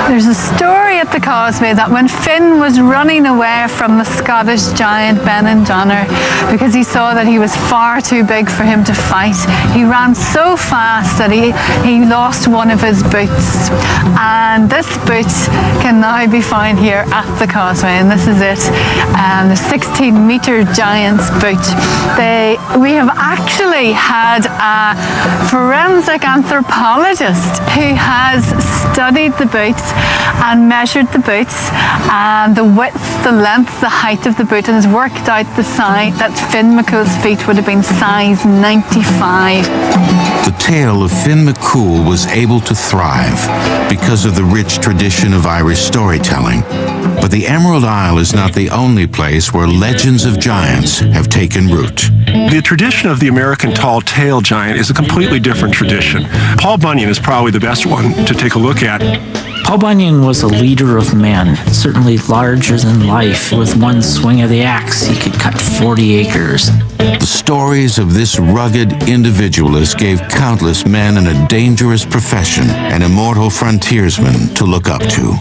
There's a story at the causeway that when Finn was running away from the Scottish giant Benandonner, because he saw that he was far too big for him to fight, he ran so fast that he lost one of his boots. And this boot can now be found here at the causeway, and this is it, the 16-meter giant's boot. We have actually had a forensic anthropologist who has studied the boots and measured the boots and the width, the length, the height of the boot, and has worked out the size that Finn McCool's feet would have been size 95. The tale of Finn McCool was able to thrive because of the rich tradition of Irish storytelling. But the Emerald Isle is not the only place where legends of giants have taken root. The tradition of the American tall tale giant is a completely different tradition. Paul Bunyan is probably the best one to take a look at. Paul Bunyan was a leader of men, certainly larger than life. With one swing of the axe, he could cut 40 acres. The stories of this rugged individualist gave countless men in a dangerous profession an immortal frontiersman to look up to.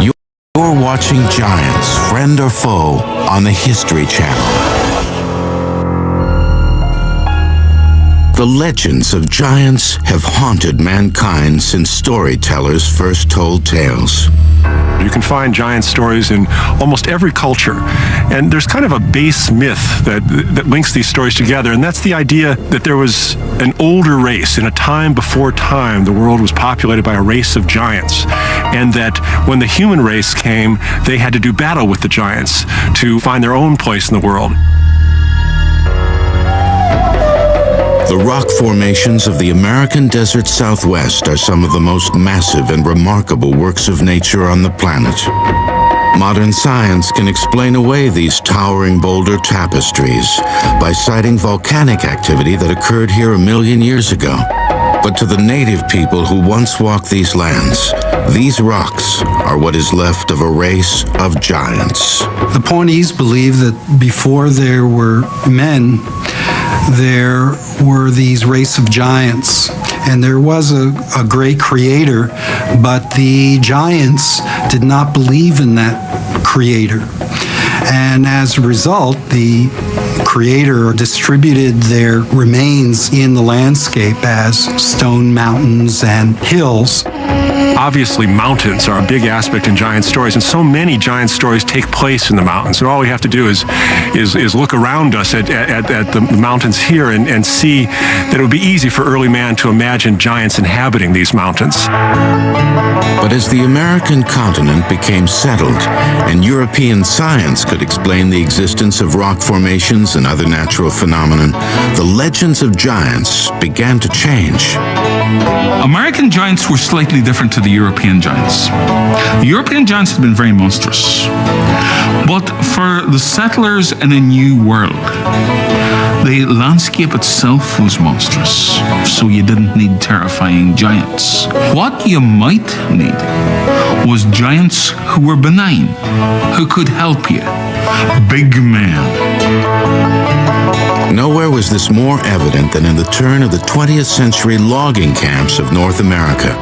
You're watching Giants, Friend or Foe, on the History Channel. The legends of giants have haunted mankind since storytellers first told tales. You can find giant stories in almost every culture. And there's kind of a base myth that links these stories together, and that's the idea that there was an older race. In a time before time, the world was populated by a race of giants, and that when the human race came, they had to do battle with the giants to find their own place in the world. The rock formations of the American desert Southwest are some of the most massive and remarkable works of nature on the planet. Modern science can explain away these towering boulder tapestries by citing volcanic activity that occurred here 1 million years ago. But to the native people who once walked these lands, these rocks are what is left of a race of giants. The Pawnees believe that before there were men, there were these race of giants. And there was a great creator, but the giants did not believe in that creator. And as a result, the creator distributed their remains in the landscape as stone mountains and hills. Obviously, mountains are a big aspect in giant stories, and so many giant stories take place in the mountains. And all we have to do is look around us at the mountains here and see that it would be easy for early man to imagine giants inhabiting these mountains. But as the American continent became settled and European science could explain the existence of rock formations and other natural phenomena, the legends of giants began to change. American giants were slightly different to the European giants. The European giants had been very monstrous. But for the settlers in a new world, the landscape itself was monstrous, so you didn't need terrifying giants. What you might need was giants who were benign, who could help you. Big men. Nowhere was this more evident than in the turn of the 20th century logging camps of North America,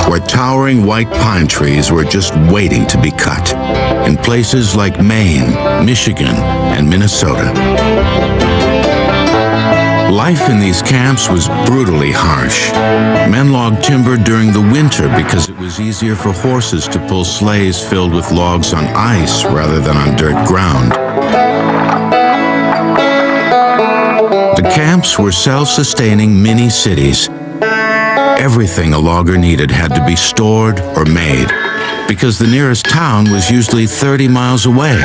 where towering white pine trees were just waiting to be cut, in places like Maine, Michigan, and Minnesota. Life in these camps was brutally harsh. Men logged timber during the winter because it was easier for horses to pull sleighs filled with logs on ice rather than on dirt ground. The camps were self-sustaining mini-cities. Everything a logger needed had to be stored or made, because the nearest town was usually 30 miles away.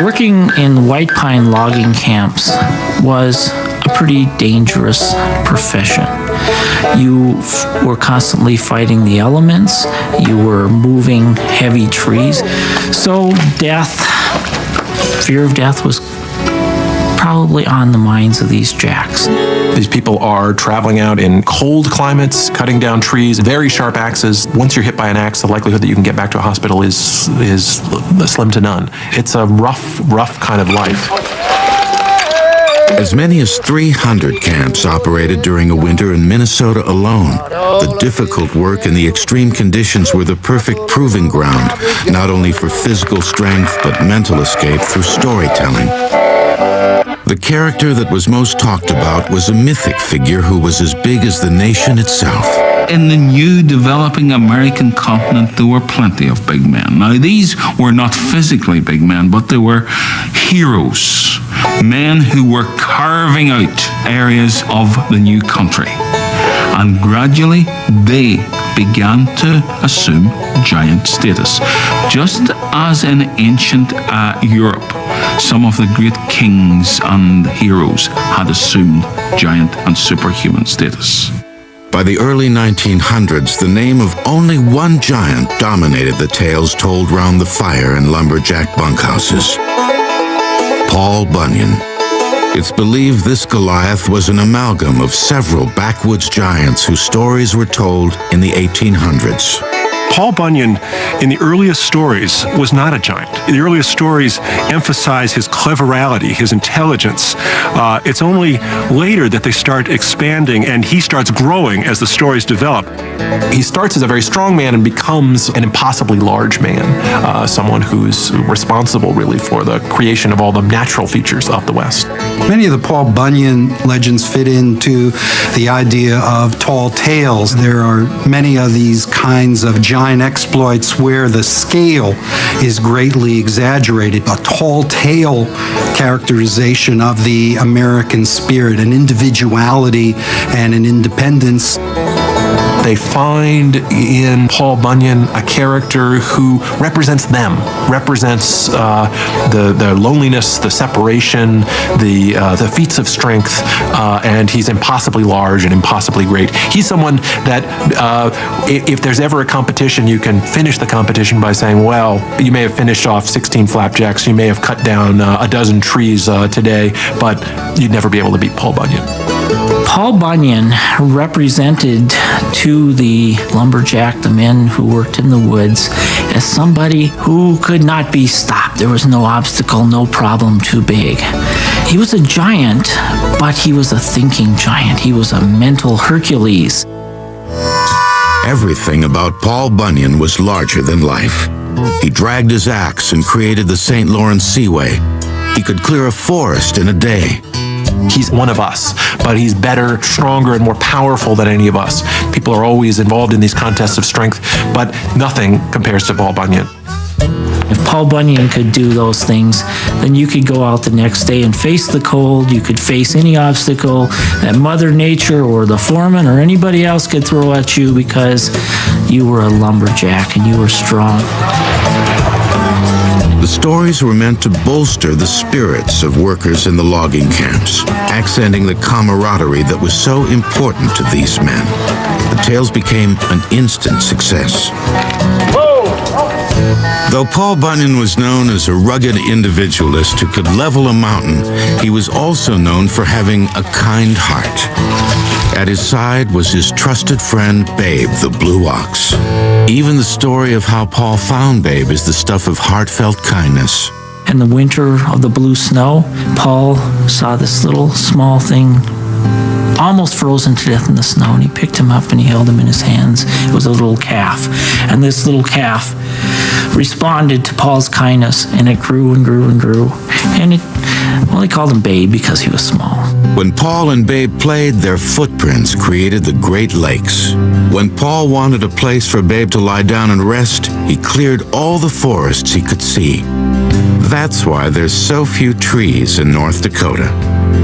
Working in white pine logging camps was a pretty dangerous profession. You were constantly fighting the elements, you were moving heavy trees, so fear of death was probably on the minds of these jacks. These people are traveling out in cold climates, cutting down trees, very sharp axes. Once you're hit by an axe, the likelihood that you can get back to a hospital is slim to none. It's a rough kind of life. As many as 300 camps operated during a winter in Minnesota alone. The difficult work and the extreme conditions were the perfect proving ground, not only for physical strength, but mental escape through storytelling. The character that was most talked about was a mythic figure who was as big as the nation itself. In the new developing American continent, there were plenty of big men. Now, these were not physically big men, but they were heroes, men who were carving out areas of the new country. And gradually, they began to assume giant status. Just as in ancient Europe, some of the great kings and heroes had assumed giant and superhuman status. By the early 1900s, the name of only one giant dominated the tales told round the fire in lumberjack bunkhouses: Paul Bunyan. It's believed this Goliath was an amalgam of several backwoods giants whose stories were told in the 1800s. Paul Bunyan, in the earliest stories, was not a giant. The earliest stories emphasize his cleverality, his intelligence. It's only later that they start expanding and he starts growing as the stories develop. He starts as a very strong man and becomes an impossibly large man, someone who's responsible really for the creation of all the natural features of the West. Many of the Paul Bunyan legends fit into the idea of tall tales. There are many of these kinds of giant exploits where the scale is greatly exaggerated. A tall tale characterization of the American spirit, an individuality and an independence. They find in Paul Bunyan a character who represents them, represents the loneliness, the separation, the feats of strength, and he's impossibly large and impossibly great. He's someone that if there's ever a competition, you can finish the competition by saying, well, you may have finished off 16 flapjacks, you may have cut down a dozen trees today, but you'd never be able to beat Paul Bunyan. Paul Bunyan represented to the lumberjack, the men who worked in the woods, as somebody who could not be stopped. There was no obstacle, no problem too big. He was a giant, but he was a thinking giant. He was a mental Hercules. Everything about Paul Bunyan was larger than life. He dragged his axe and created the St. Lawrence Seaway. He could clear a forest in a day. He's one of us, but he's better, stronger, and more powerful than any of us. People are always involved in these contests of strength, but nothing compares to Paul Bunyan. If Paul Bunyan could do those things, then you could go out the next day and face the cold. You could face any obstacle that Mother Nature or the foreman or anybody else could throw at you because you were a lumberjack and you were strong. The stories were meant to bolster the spirits of workers in the logging camps, accenting the camaraderie that was so important to these men. The tales became an instant success. Though Paul Bunyan was known as a rugged individualist who could level a mountain, he was also known for having a kind heart. At his side was his trusted friend, Babe, the blue ox. Even the story of how Paul found Babe is the stuff of heartfelt kindness. In the winter of the blue snow, Paul saw this little small thing almost frozen to death in the snow, and he picked him up and he held him in his hands. It was a little calf, and this little calf responded to Paul's kindness, and it grew and grew and grew, and they called him Babe because he was small. When Paul and Babe played, their footprints created the Great Lakes. When Paul wanted a place for Babe to lie down and rest, he cleared all the forests he could see. That's why there's so few trees in North Dakota.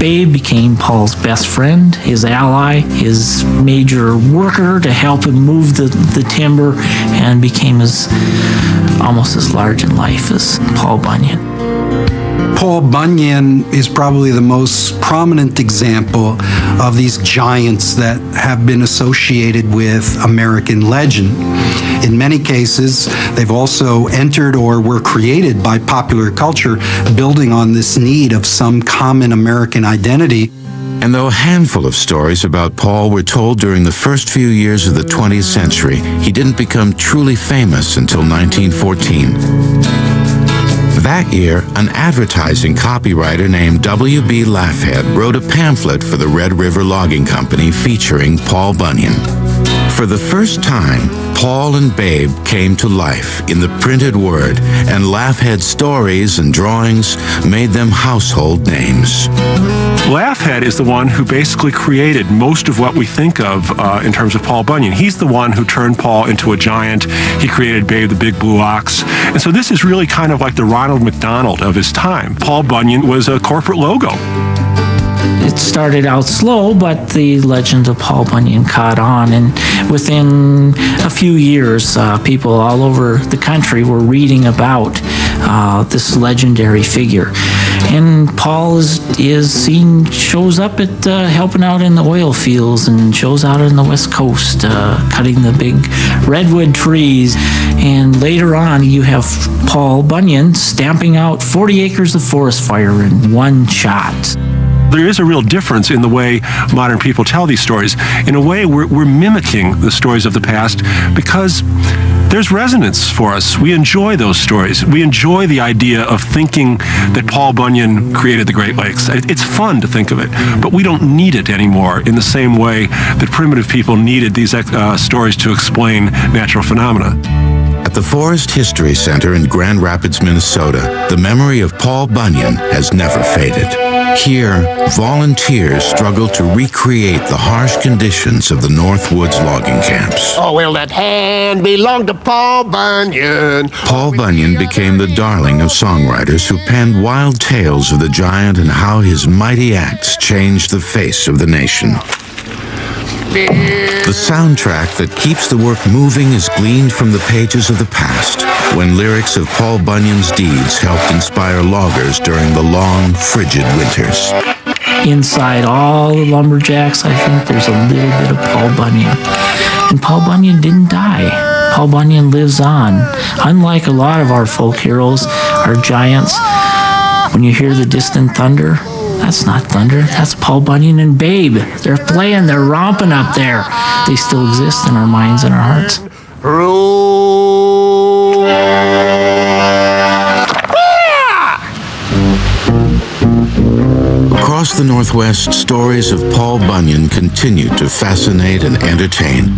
Babe became Paul's best friend, his ally, his major worker to help him move the timber, and became almost as large in life as Paul Bunyan. Paul Bunyan is probably the most prominent example of these giants that have been associated with American legend. In many cases, they've also entered or were created by popular culture, building on this need of some common American identity. And though a handful of stories about Paul were told during the first few years of the 20th century, he didn't become truly famous until 1914. That year, an advertising copywriter named W.B. Laffhead wrote a pamphlet for the Red River Logging Company featuring Paul Bunyan. For the first time, Paul and Babe came to life in the printed word, and Laffhead's stories and drawings made them household names. Laffhead is the one who basically created most of what we think of in terms of Paul Bunyan. He's the one who turned Paul into a giant. He created Babe the Big Blue Ox. And so this is really kind of like the Ronald McDonald of his time. Paul Bunyan was a corporate logo. It started out slow, but the legend of Paul Bunyan caught on, and within a few years, people all over the country were reading about this legendary figure. And Paul shows up at helping out in the oil fields and shows out on the West Coast, cutting the big redwood trees. And later on, you have Paul Bunyan stamping out 40 acres of forest fire in one shot. There is a real difference in the way modern people tell these stories. In a way, we're mimicking the stories of the past because there's resonance for us. We enjoy those stories. We enjoy the idea of thinking that Paul Bunyan created the Great Lakes. It's fun to think of it, but we don't need it anymore in the same way that primitive people needed these stories to explain natural phenomena. At the Forest History Center in Grand Rapids, Minnesota, the memory of Paul Bunyan has never faded. Here, volunteers struggle to recreate the harsh conditions of the North Woods logging camps. Oh, will that hand belong to Paul Bunyan? Paul Bunyan became the darling of songwriters who penned wild tales of the giant and how his mighty acts changed the face of the nation. The soundtrack that keeps the work moving is gleaned from the pages of the past, when lyrics of Paul Bunyan's deeds helped inspire loggers during the long, frigid winters. Inside all the lumberjacks, I think there's a little bit of Paul Bunyan. And Paul Bunyan didn't die. Paul Bunyan lives on. Unlike a lot of our folk heroes, our giants, when you hear the distant thunder, that's not thunder, that's Paul Bunyan and Babe. They're playing, they're romping up there. They still exist in our minds and our hearts. Across the Northwest, stories of Paul Bunyan continue to fascinate and entertain,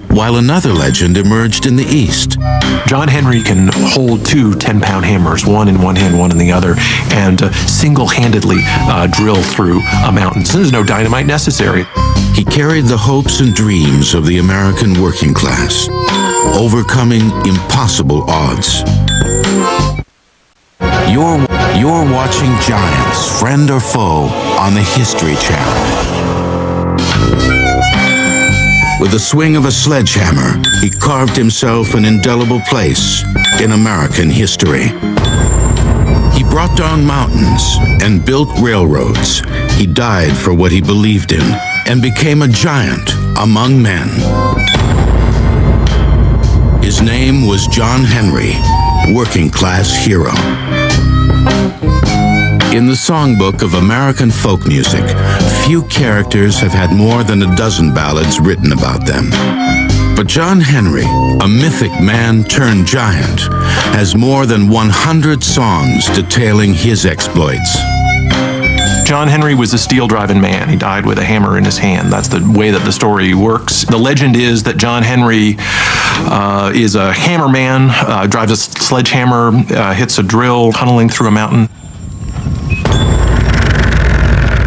while another legend emerged in the East. John Henry can hold two 10-pound hammers, one in one hand, one in the other, and single-handedly drill through a mountain. There's no dynamite necessary. He carried the hopes and dreams of the American working class, overcoming impossible odds. You're watching Giants, Friend or Foe, on the History Channel. With the swing of a sledgehammer, he carved himself an indelible place in American history. He brought down mountains and built railroads. He died for what he believed in and became a giant among men. His name was John Henry, working class hero. In the songbook of American folk music, few characters have had more than a dozen ballads written about them. But John Henry, a mythic man turned giant, has more than 100 songs detailing his exploits. John Henry was a steel-driving man. He died with a hammer in his hand. That's the way that the story works. The legend is that John Henry is a hammer man, drives a sledgehammer, hits a drill, tunneling through a mountain.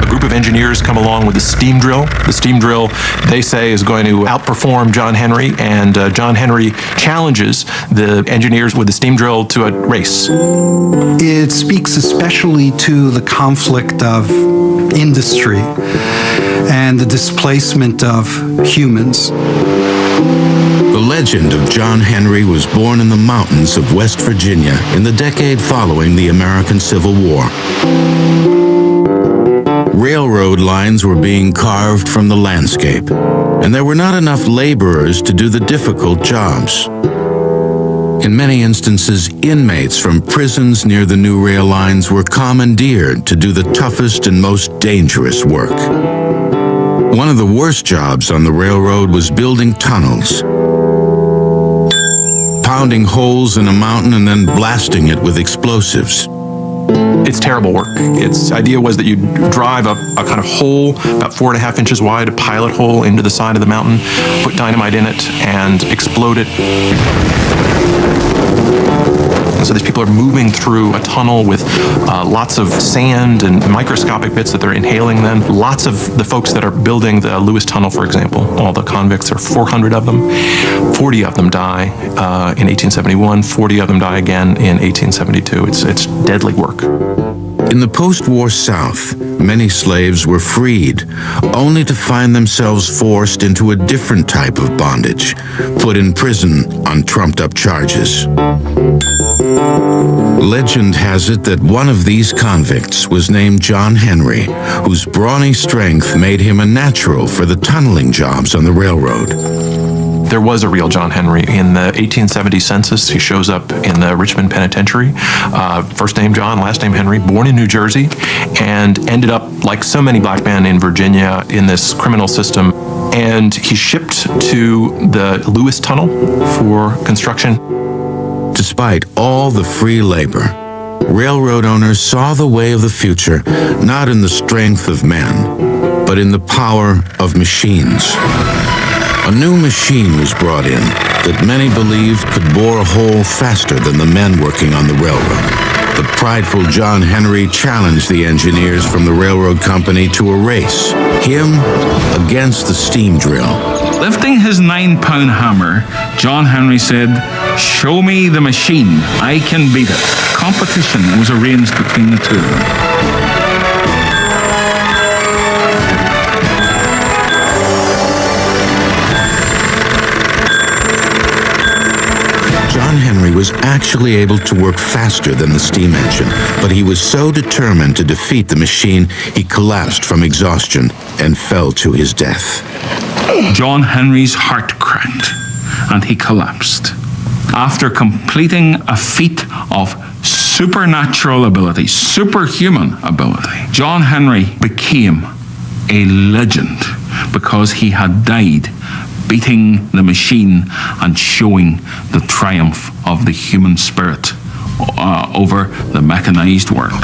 A group of engineers come along with a steam drill. The steam drill, they say, is going to outperform John Henry, and John Henry challenges the engineers with the steam drill to a race. It speaks especially to the conflict of industry and the displacement of humans. The legend of John Henry was born in the mountains of West Virginia in the decade following the American Civil War. Railroad lines were being carved from the landscape, and there were not enough laborers to do the difficult jobs. In many instances, inmates from prisons near the new rail lines were commandeered to do the toughest and most dangerous work. One of the worst jobs on the railroad was building tunnels, pounding holes in a mountain and then blasting it with explosives. It's terrible work. Its idea was that you'd drive a kind of hole about 4.5 inches wide, a pilot hole into the side of the mountain, put dynamite in it, and explode it. And so these people are moving through a tunnel with lots of sand and microscopic bits that they're inhaling then. Lots of the folks that are building the Lewis Tunnel, for example, all the convicts, there are 400 of them. 40 of them die in 1871, 40 of them die again in 1872. It's deadly work. In the post-war South, many slaves were freed, only to find themselves forced into a different type of bondage, put in prison on trumped-up charges. Legend has it that one of these convicts was named John Henry, whose brawny strength made him a natural for the tunneling jobs on the railroad. There was a real John Henry. In the 1870 census, he shows up in the Richmond Penitentiary. First name John, last name Henry, born in New Jersey, and ended up, like so many black men in Virginia, in this criminal system. And he's shipped to the Lewis Tunnel for construction. Despite all the free labor, railroad owners saw the way of the future not in the strength of men, but in the power of machines. A new machine was brought in that many believed could bore a hole faster than the men working on the railroad. The prideful John Henry challenged the engineers from the railroad company to a race, him against the steam drill. Lifting his 9-pound hammer, John Henry said, "Show me the machine. I can beat it." Competition was arranged between the two of them. John Henry was actually able to work faster than the steam engine, but he was so determined to defeat the machine, he collapsed from exhaustion and fell to his death. John Henry's heart cracked and he collapsed. After completing a feat of supernatural ability, superhuman ability, John Henry became a legend because he had died beating the machine and showing the triumph of the human spirit over the mechanized world.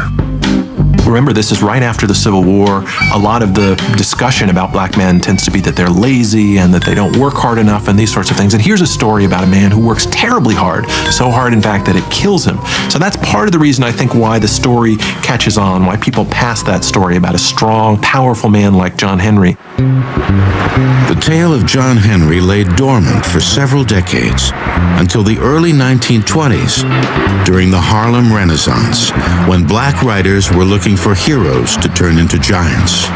Remember, this is right after the Civil War. A lot of the discussion about black men tends to be that they're lazy and that they don't work hard enough and these sorts of things. And here's a story about a man who works terribly hard, so hard, in fact, that it kills him. So that's part of the reason, I think, why the story catches on, why people pass that story about a strong, powerful man like John Henry. The tale of John Henry lay dormant for several decades until the early 1920s, during the Harlem Renaissance, when black writers were looking for heroes to turn into giants.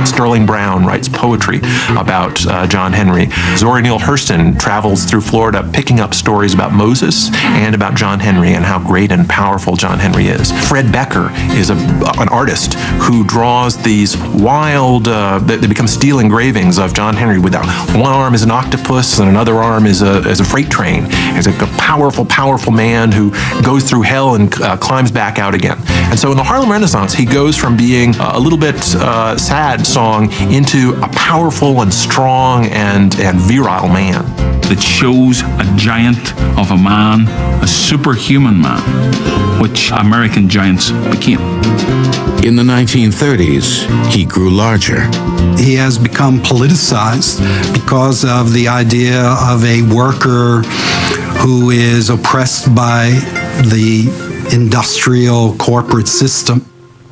Sterling Brown writes poetry about John Henry. Zora Neale Hurston travels through Florida picking up stories about Moses and about John Henry and how great and powerful John Henry is. Fred Becker is an artist who draws these wild, they become steel engravings of John Henry with one arm is an octopus and another arm is a freight train. He's a powerful, powerful man who goes through hell and climbs back out again. And so in the Harlem Renaissance, he goes from being a little bit sad song into a powerful and strong and virile man. That shows a giant of a man, a superhuman man, which American giants became. In the 1930s, he grew larger. He has become politicized because of the idea of a worker who is oppressed by the industrial corporate system.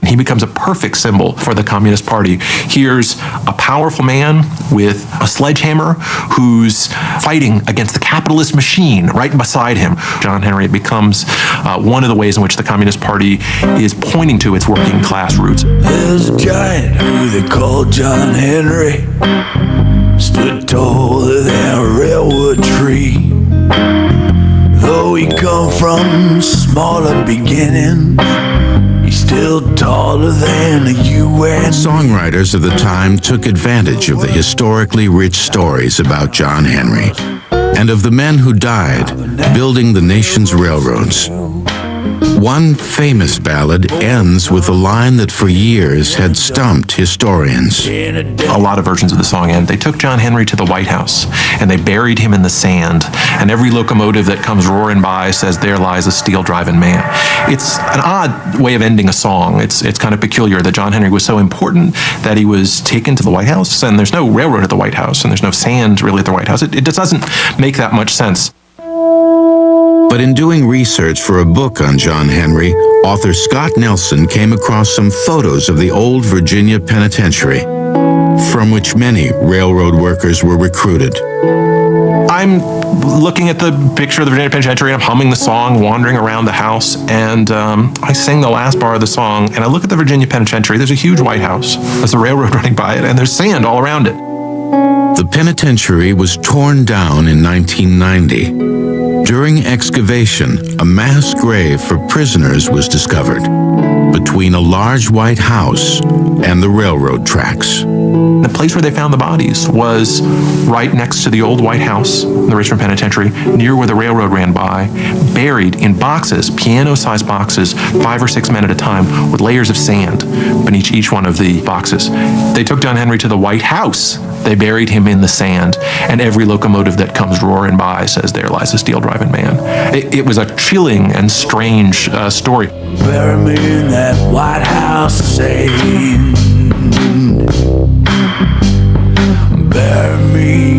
He becomes a perfect symbol for the Communist Party. Here's a powerful man with a sledgehammer who's fighting against the capitalist machine right beside him. John Henry becomes one of the ways in which the Communist Party is pointing to its working class roots. There's a giant who they call John Henry, stood taller than a railroad tree. Though he come from smaller beginnings, he's still taller than the UN. Songwriters of the time took advantage of the historically rich stories about John Henry and of the men who died building the nation's railroads. One famous ballad ends with a line that for years had stumped historians. A lot of versions of the song end. They took John Henry to the White House and they buried him in the sand. And every locomotive that comes roaring by says, "There lies a steel-driving man." It's an odd way of ending a song. It's kind of peculiar that John Henry was so important that he was taken to the White House, and there's no railroad at the White House, and there's no sand really at the White House. It just doesn't make that much sense. But in doing research for a book on John Henry, author Scott Nelson came across some photos of the old Virginia penitentiary, from which many railroad workers were recruited. I'm looking at the picture of the Virginia Penitentiary, and I'm humming the song, wandering around the house, and I sing the last bar of the song, and I look at the Virginia Penitentiary. There's a huge White House. There's a railroad running by it, and there's sand all around it. The penitentiary was torn down in 1990. During excavation, a mass grave for prisoners was discovered between a large white house and the railroad tracks. The place where they found the bodies was right next to the old White House, the Richmond Penitentiary, near where the railroad ran by, buried in boxes, piano-sized boxes, 5 or 6 men at a time, with layers of sand beneath each one of the boxes. They took John Henry to the White House. They buried him in the sand, and every locomotive that comes roaring by says, "There lies a steel-driving man." It was a chilling and strange story. Bury me in that White House sand. Bury me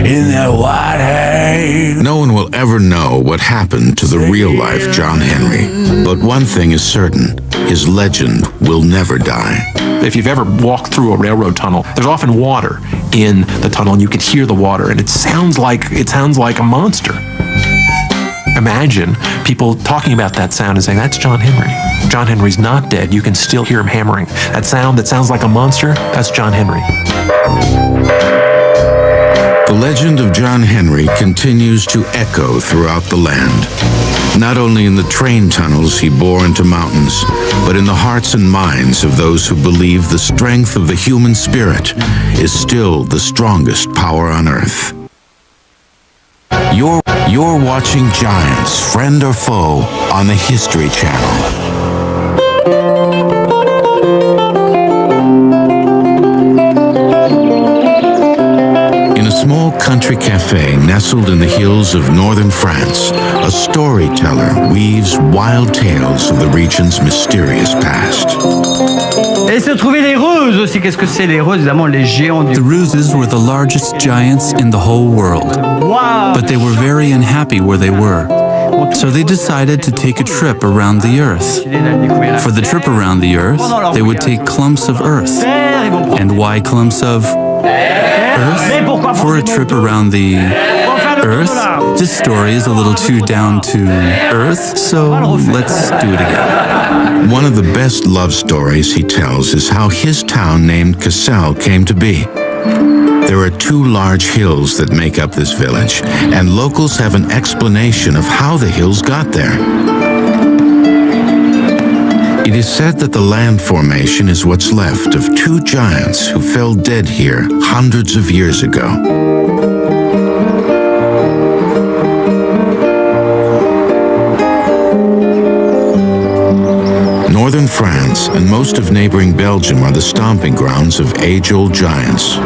in that White House. No one will ever know what happened to the real-life John Henry, but one thing is certain: his legend will never die. If you've ever walked through a railroad tunnel, there's often water in the tunnel, and you can hear the water, and it sounds like a monster. Imagine people talking about that sound and saying, "That's John Henry. John Henry's not dead. You can still hear him hammering. That sound that sounds like a monster, that's John Henry." The legend of John Henry continues to echo throughout the land, not only in the train tunnels he bore into mountains, but in the hearts and minds of those who believe the strength of the human spirit is still the strongest power on earth. You're watching Giants, Friend or Foe, on the History Channel. In a small country cafe nestled in the hills of northern France, a storyteller weaves wild tales of the region's mysterious past. Et se trouvaient les Roses aussi. Qu'est-ce que c'est les Roses? Évidemment, les géants du... The Ruses were the largest giants in the whole world. Wow. But they were very unhappy where they were. So they decided to take a trip around the earth. For the trip around the earth, they would take clumps of earth. And why clumps of earth? For a trip around the earth? This story is a little too down to earth, so let's do it again. One of the best love stories he tells is how his town named Cassel came to be. There are two large hills that make up this village, and locals have an explanation of how the hills got there. It is said that the land formation is what's left of two giants who fell dead here hundreds of years ago. Northern France and most of neighboring Belgium are the stomping grounds of age-old giants.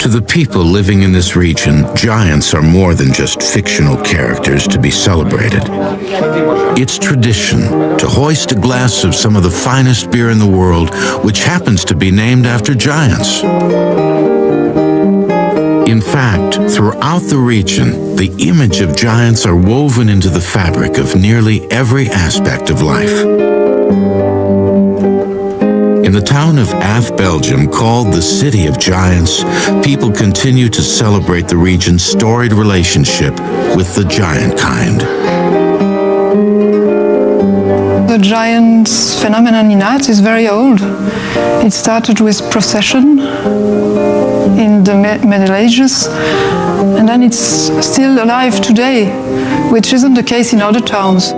To the people living in this region, giants are more than just fictional characters to be celebrated. It's tradition to hoist a glass of some of the finest beer in the world, which happens to be named after giants. In fact, throughout the region, the image of giants are woven into the fabric of nearly every aspect of life. In the town of Ath, Belgium, called the City of Giants, people continue to celebrate the region's storied relationship with the giant kind. The giants phenomenon in art is very old. It started with procession in the Middle Ages, and then it's still alive today, which isn't the case in other towns.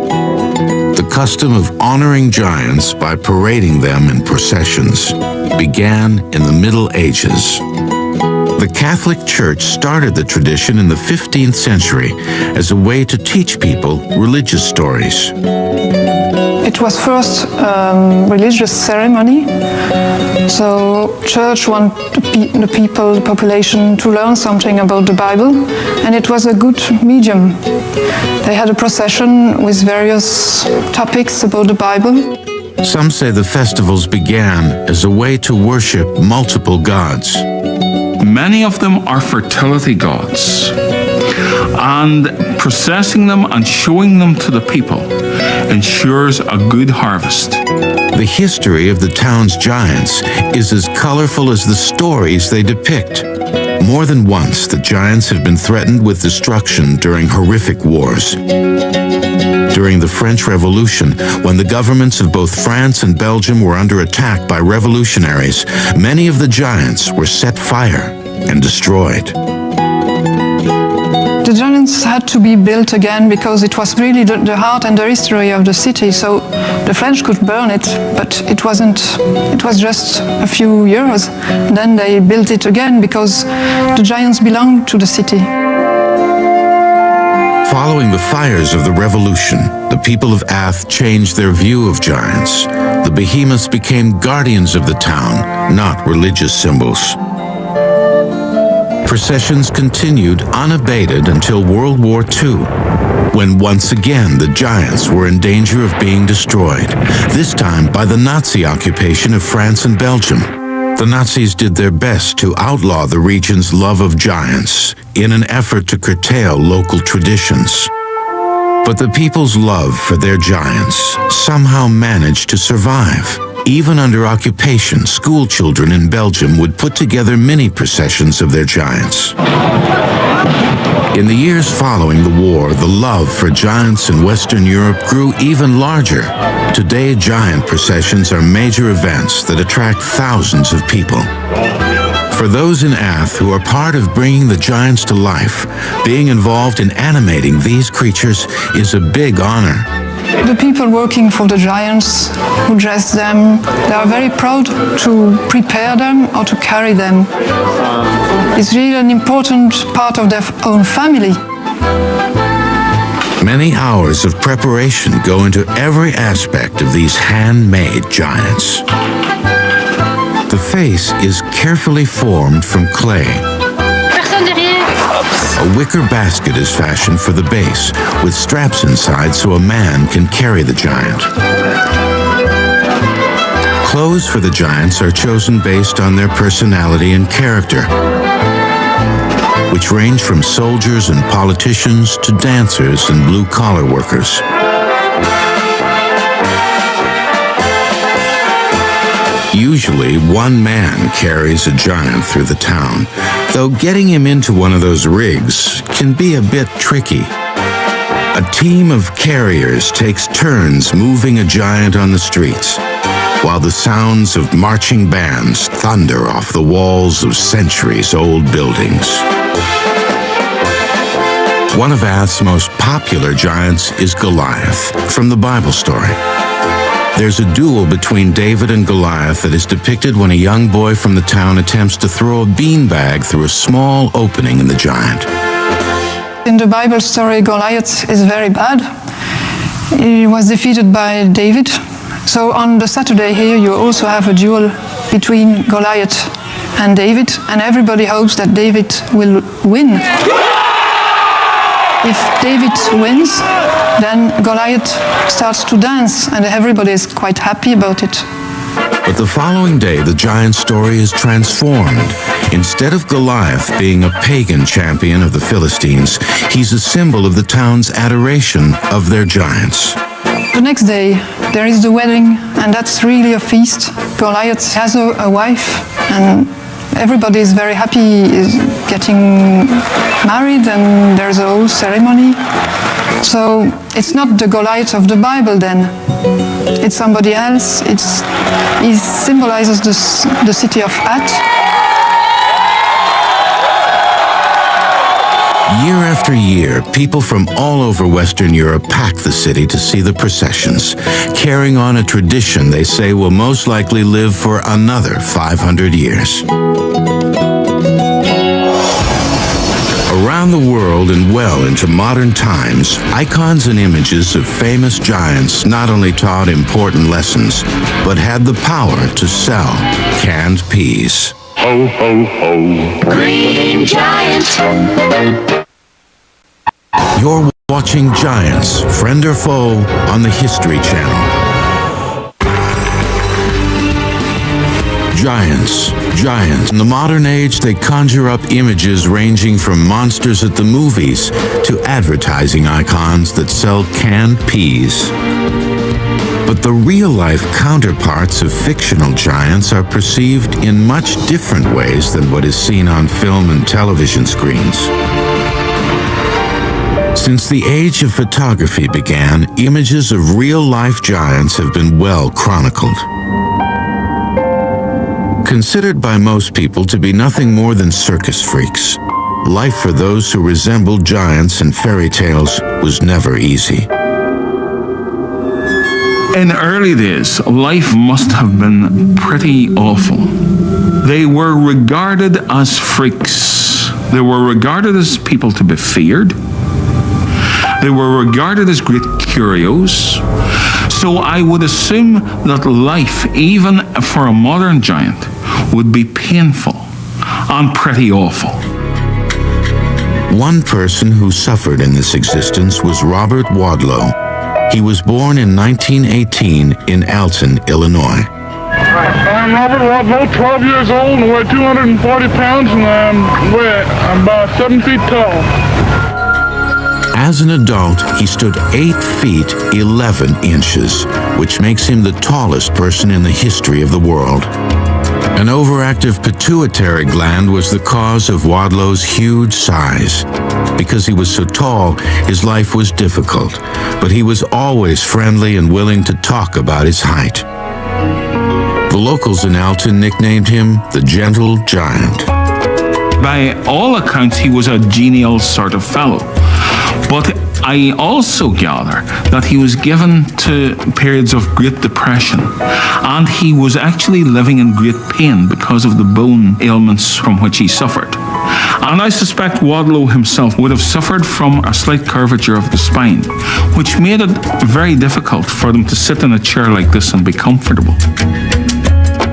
The custom of honoring giants by parading them in processions began in the Middle Ages. The Catholic Church started the tradition in the 15th century as a way to teach people religious stories. It was first religious ceremony, so church wanted the people, the population, to learn something about the Bible, and it was a good medium. They had a procession with various topics about the Bible. Some say the festivals began as a way to worship multiple gods. Many of them are fertility gods, and processing them and showing them to the people ensures a good harvest. The history of the town's giants is as colorful as the stories they depict. More than once, the giants have been threatened with destruction during horrific wars. During the French Revolution, when the governments of both France and Belgium were under attack by revolutionaries, many of the giants were set fire and destroyed. The giants had to be built again because it was really the heart and the history of the city. So the French could burn it, but it wasn't. It was just a few years. Then they built it again because the giants belonged to the city. Following the fires of the revolution, the people of Ath changed their view of giants. The behemoths became guardians of the town, not religious symbols. Processions continued unabated until World War II, when once again the giants were in danger of being destroyed, this time by the Nazi occupation of France and Belgium. The Nazis did their best to outlaw the region's love of giants in an effort to curtail local traditions. But the people's love for their giants somehow managed to survive. Even under occupation, school children in Belgium would put together mini processions of their giants. In the years following the war, the love for giants in Western Europe grew even larger. Today, giant processions are major events that attract thousands of people. For those in Ath who are part of bringing the giants to life, being involved in animating these creatures is a big honor. The people working for the giants, who dress them, they are very proud to prepare them or to carry them. It's really an important part of their own family. Many hours of preparation go into every aspect of these handmade giants. The face is carefully formed from clay. A wicker basket is fashioned for the base, with straps inside so a man can carry the giant. Clothes for the giants are chosen based on their personality and character, which range from soldiers and politicians to dancers and blue-collar workers. Usually, one man carries a giant through the town, though getting him into one of those rigs can be a bit tricky. A team of carriers takes turns moving a giant on the streets, while the sounds of marching bands thunder off the walls of centuries-old buildings. One of Ath's most popular giants is Goliath, from the Bible story. There's a duel between David and Goliath that is depicted when a young boy from the town attempts to throw a beanbag through a small opening in the giant. In the Bible story, Goliath is very bad. He was defeated by David. So on the Saturday here, you also have a duel between Goliath and David, and everybody hopes that David will win. If David wins, then Goliath starts to dance, and everybody is quite happy about it. But the following day, the giant story is transformed. Instead of Goliath being a pagan champion of the Philistines, he's a symbol of the town's adoration of their giants. The next day, there is the wedding, and that's really a feast. Goliath has a wife, and everybody is very happy, is getting married, and there's a whole ceremony. So it's not the Goliath of the Bible then. It's somebody else. He symbolizes the city of Ath. Year after year, people from all over Western Europe pack the city to see the processions, carrying on a tradition they say will most likely live for another 500 years. Around the world and well into modern times, icons and images of famous giants not only taught important lessons, but had the power to sell canned peas. Ho, ho, ho. Green giant. You're watching Giants, Friend or Foe, on the History Channel. Giants. In the modern age, they conjure up images ranging from monsters at the movies to advertising icons that sell canned peas. But the real-life counterparts of fictional giants are perceived in much different ways than what is seen on film and television screens. Since the age of photography began, images of real-life giants have been well chronicled. Considered by most people to be nothing more than circus freaks, life for those who resembled giants in fairy tales was never easy. In early days, life must have been pretty awful. They were regarded as freaks. They were regarded as people to be feared. They were regarded as great curios. So I would assume that life, even for a modern giant, would be painful and pretty awful. One person who suffered in this existence was Robert Wadlow. He was born in 1918 in Alton, Illinois. I'm Robert Wadlow, 12 years old, and weigh 240 pounds, and I'm about 7 feet tall. As an adult, he stood 8 feet 11 inches, which makes him the tallest person in the history of the world. An overactive pituitary gland was the cause of Wadlow's huge size. Because he was so tall, his life was difficult, but he was always friendly and willing to talk about his height. The locals in Alton nicknamed him the Gentle Giant. By all accounts, he was a genial sort of fellow. But I also gather that he was given to periods of great depression, and he was actually living in great pain because of the bone ailments from which he suffered. And I suspect Wadlow himself would have suffered from a slight curvature of the spine, which made it very difficult for them to sit in a chair like this and be comfortable.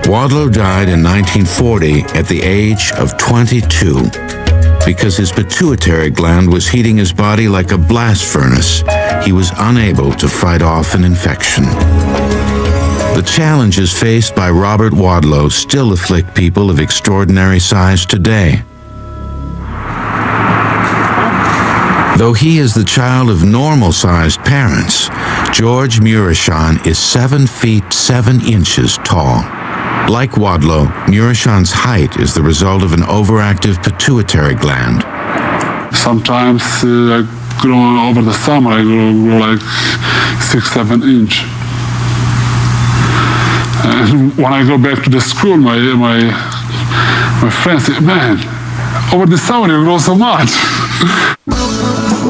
Wadlow died in 1940 at the age of 22 because his pituitary gland was heating his body like a blast furnace. He was unable to fight off an infection. The challenges faced by Robert Wadlow still afflict people of extraordinary size today. Though he is the child of normal-sized parents, George Murichan is 7 feet 7 inches tall. Like Wadlow, Murichan's height is the result of an overactive pituitary gland. Sometimes I grow over the summer, I grow like 6-7 inch. And when I go back to the school, my friends say, "Man, over the summer you grow so much."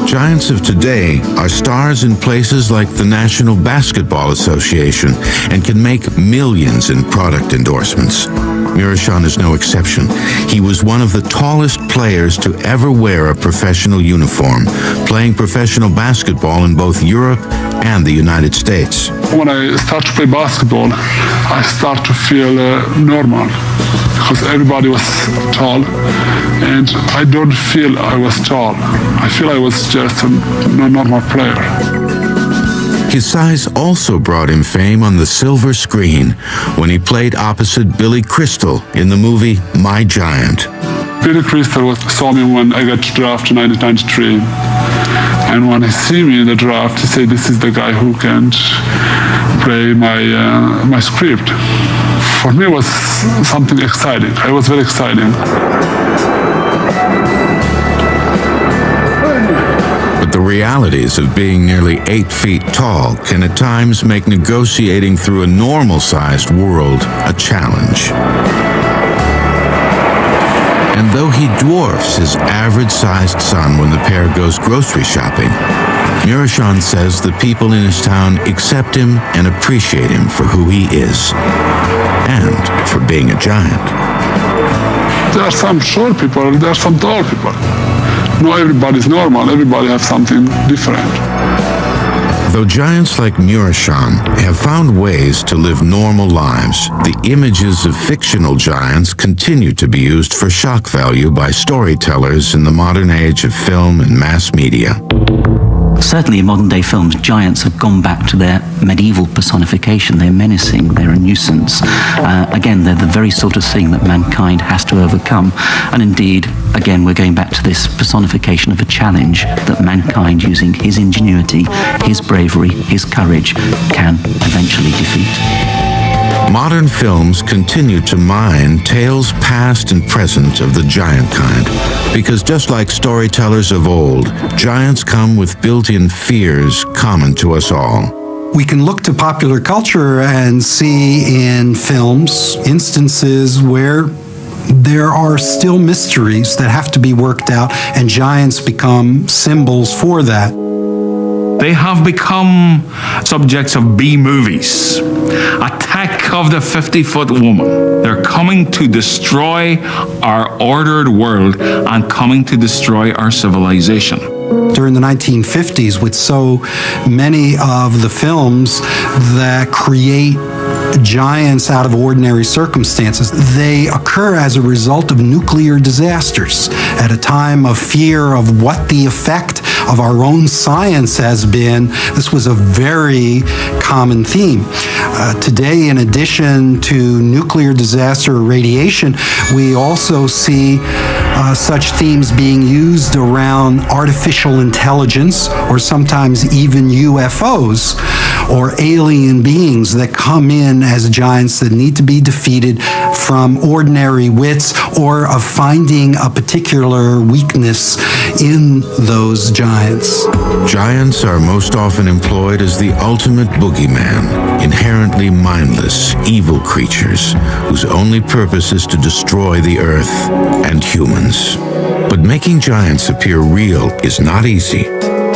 Giants of today are stars in places like the National Basketball Association and can make millions in product endorsements. Murichan is no exception. He was one of the tallest players to ever wear a professional uniform, playing professional basketball in both Europe and the United States. When I start to play basketball, I start to feel normal because everybody was tall and I don't feel I was tall. I feel I was just a normal player. His size also brought him fame on the silver screen when he played opposite Billy Crystal in the movie My Giant. Billy Crystal saw me when I got drafted in 1993. And when he see me in the draft, he said, "This is the guy who can play my script." For me, it was something exciting. It was very exciting. But the realities of being nearly 8 feet tall can at times make negotiating through a normal-sized world a challenge. And though he dwarfs his average-sized son when the pair goes grocery shopping, Murichan says the people in his town accept him and appreciate him for who he is, and for being a giant. There are some short people, there are some tall people. Not everybody's normal, everybody has something different. Though giants like Murichan have found ways to live normal lives, the images of fictional giants continue to be used for shock value by storytellers in the modern age of film and mass media. Certainly in modern day films, giants have gone back to their medieval personification. They're menacing, they're a nuisance. Again, they're the very sort of thing that mankind has to overcome. And indeed, again, we're going back to this personification of a challenge that mankind, using his ingenuity, his bravery, his courage, can eventually defeat. Modern films continue to mine tales past and present of the giant kind, because just like storytellers of old, giants come with built-in fears common to us all. We can look to popular culture and see in films instances where there are still mysteries that have to be worked out, and giants become symbols for that. They have become subjects of B-movies. Attack of the 50-foot woman. They're coming to destroy our ordered world and coming to destroy our civilization. During the 1950s, with so many of the films that create giants out of ordinary circumstances, they occur as a result of nuclear disasters. At a time of fear of what the effect of our own science has been, this was a very common theme. Today, in addition to nuclear disaster or radiation, we also see such themes being used around artificial intelligence, or sometimes even UFOs, or alien beings that come in as giants that need to be defeated from ordinary wits, or of finding a particular weakness in those giants. Giants are most often employed as the ultimate boogeyman, inherently mindless, evil creatures whose only purpose is to destroy the earth and humans. But making giants appear real is not easy.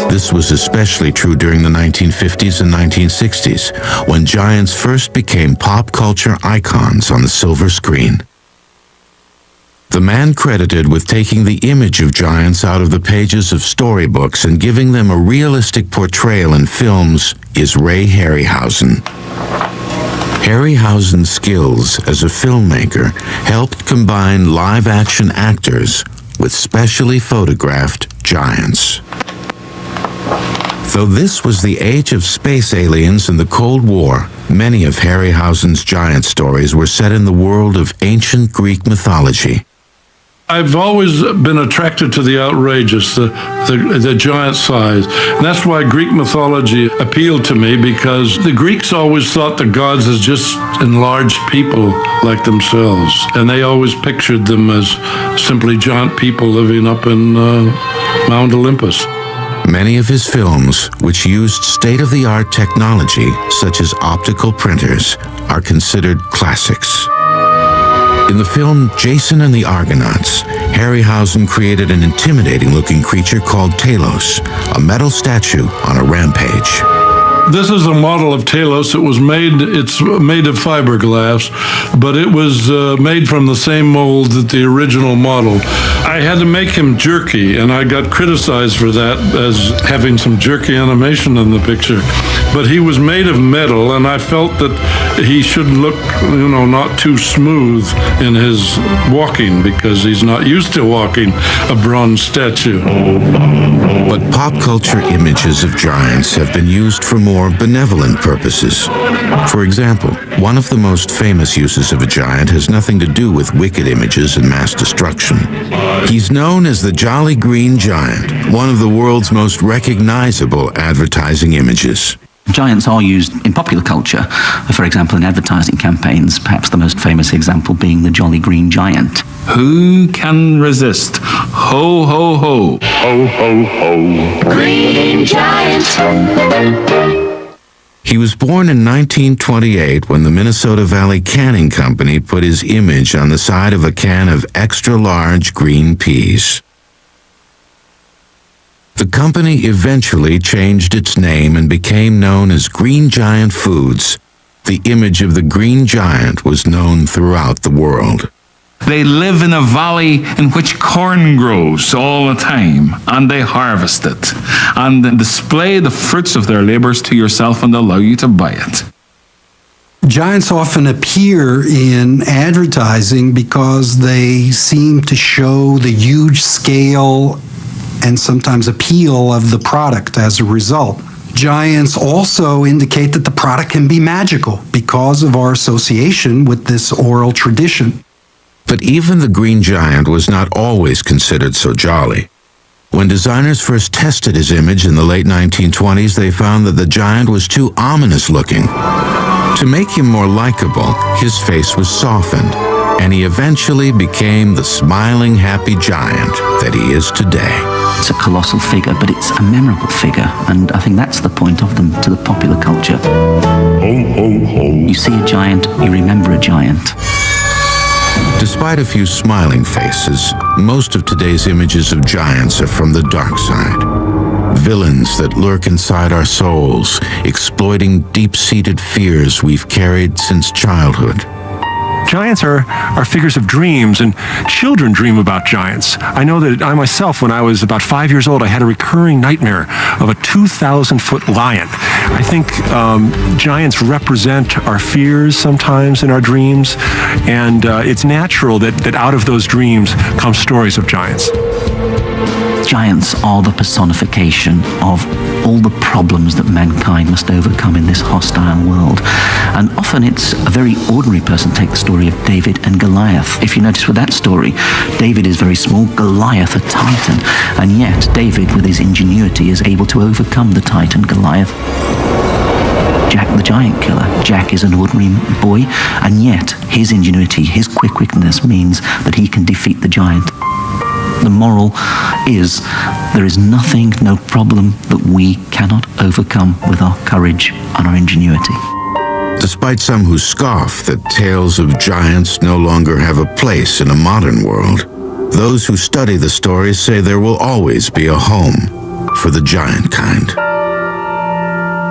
This was especially true during the 1950s and 1960s, when giants first became pop culture icons on the silver screen. The man credited with taking the image of giants out of the pages of storybooks and giving them a realistic portrayal in films is Ray Harryhausen. Harryhausen's skills as a filmmaker helped combine live-action actors with specially photographed giants. Though this was the age of space aliens and the Cold War, many of Harryhausen's giant stories were set in the world of ancient Greek mythology. I've always been attracted to the outrageous, the giant size. And that's why Greek mythology appealed to me, because the Greeks always thought the gods as just enlarged people like themselves. And they always pictured them as simply giant people living up in Mount Olympus. Many of his films, which used state-of-the-art technology, such as optical printers, are considered classics. In the film Jason and the Argonauts, Harryhausen created an intimidating-looking creature called Talos, a metal statue on a rampage. This is a model of Talos. It's made of fiberglass, but it was made from the same mold that the original model. I had to make him jerky, and I got criticized for that as having some jerky animation in the picture. But he was made of metal, and I felt that he should look, not too smooth in his walking, because he's not used to walking a bronze statue. But pop culture images of giants have been used for more benevolent purposes. For example, one of the most famous uses of a giant has nothing to do with wicked images and mass destruction. He's known as the Jolly Green Giant, one of the world's most recognizable advertising images. Giants are used in popular culture, for example, in advertising campaigns, perhaps the most famous example being the Jolly Green Giant. Who can resist? Ho, ho, ho. Ho, ho, ho. Green Giant. He was born in 1928 when the Minnesota Valley Canning Company put his image on the side of a can of extra-large green peas. The company eventually changed its name and became known as Green Giant Foods. The image of the Green Giant was known throughout the world. They live in a valley in which corn grows all the time, and they harvest it, and display the fruits of their labors to yourself and allow you to buy it. Giants often appear in advertising because they seem to show the huge scale and sometimes appeal of the product as a result. Giants also indicate that the product can be magical because of our association with this oral tradition. But even the Green Giant was not always considered so jolly. When designers first tested his image in the late 1920s, they found that the giant was too ominous looking. To make him more likable, his face was softened, and he eventually became the smiling, happy giant that he is today. It's a colossal figure, but it's a memorable figure, and I think that's the point of them to the popular culture. Ho, ho, ho. You see a giant, you remember a giant. Despite a few smiling faces, most of today's images of giants are from the dark side. Villains that lurk inside our souls, exploiting deep-seated fears we've carried since childhood. Giants are figures of dreams, and children dream about giants. I know that I myself, when I was about 5 years old, I had a recurring nightmare of a 2,000-foot lion. I think giants represent our fears sometimes in our dreams, and it's natural that out of those dreams come stories of giants. Giants are the personification of all the problems that mankind must overcome in this hostile world. And often it's a very ordinary person. Take the story of David and Goliath. If you notice with that story, David is very small, Goliath a titan, and yet David, with his ingenuity, is able to overcome the titan Goliath. Jack the Giant Killer. Jack is an ordinary boy, and yet his ingenuity, his quick-wittedness means that he can defeat the giant. The moral is there is nothing, no problem that we cannot overcome with our courage and our ingenuity. Despite some who scoff that tales of giants no longer have a place in a modern world, those who study the stories say there will always be a home for the giant kind.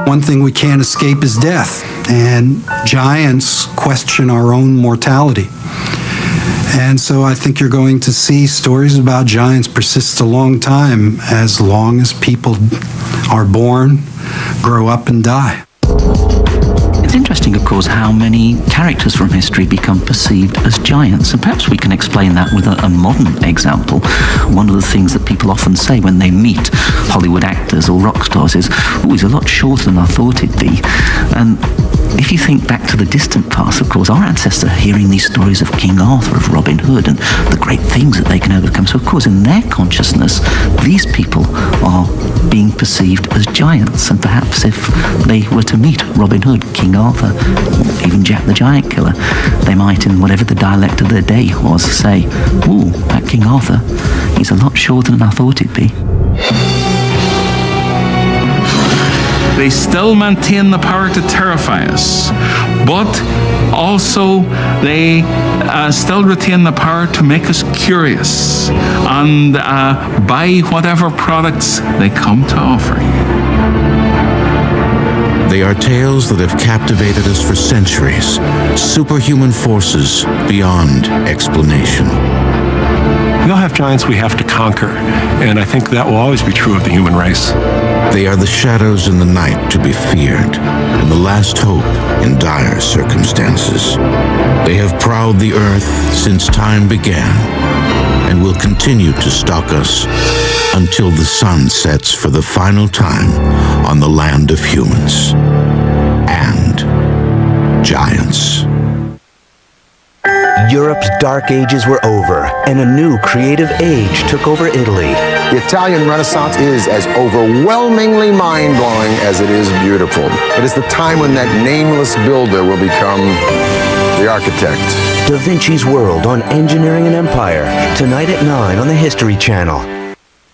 One thing we can't escape is death, and giants question our own mortality. And so I think you're going to see stories about giants persist a long time, as long as people are born, grow up, and die. It's interesting, of course, how many characters from history become perceived as giants, and perhaps we can explain that with a modern example. One of the things that people often say when they meet Hollywood actors or rock stars is, "Oh, he's a lot shorter than I thought he'd be." And if you think back to the distant past, of course, our ancestors are hearing these stories of King Arthur, of Robin Hood, and the great things that they can overcome. So, of course, in their consciousness, these people are being perceived as giants. And perhaps if they were to meet Robin Hood, King Arthur, even Jack the Giant Killer, they might, in whatever the dialect of their day was, say, "Ooh, that King Arthur, he's a lot shorter than I thought he'd be." They still maintain the power to terrify us, but also they still retain the power to make us curious and buy whatever products they come to offer. They are tales that have captivated us for centuries, superhuman forces beyond explanation. We all have giants we have to conquer, and I think that will always be true of the human race. They are the shadows in the night to be feared, and the last hope in dire circumstances. They have prowled the earth since time began, and will continue to stalk us until the sun sets for the final time on the land of humans and giants. Europe's dark ages were over, and a new creative age took over Italy. The Italian Renaissance is as overwhelmingly mind-blowing as it is beautiful. It is the time when that nameless builder will become the architect. Da Vinci's World on Engineering and Empire, tonight at 9 on the History Channel.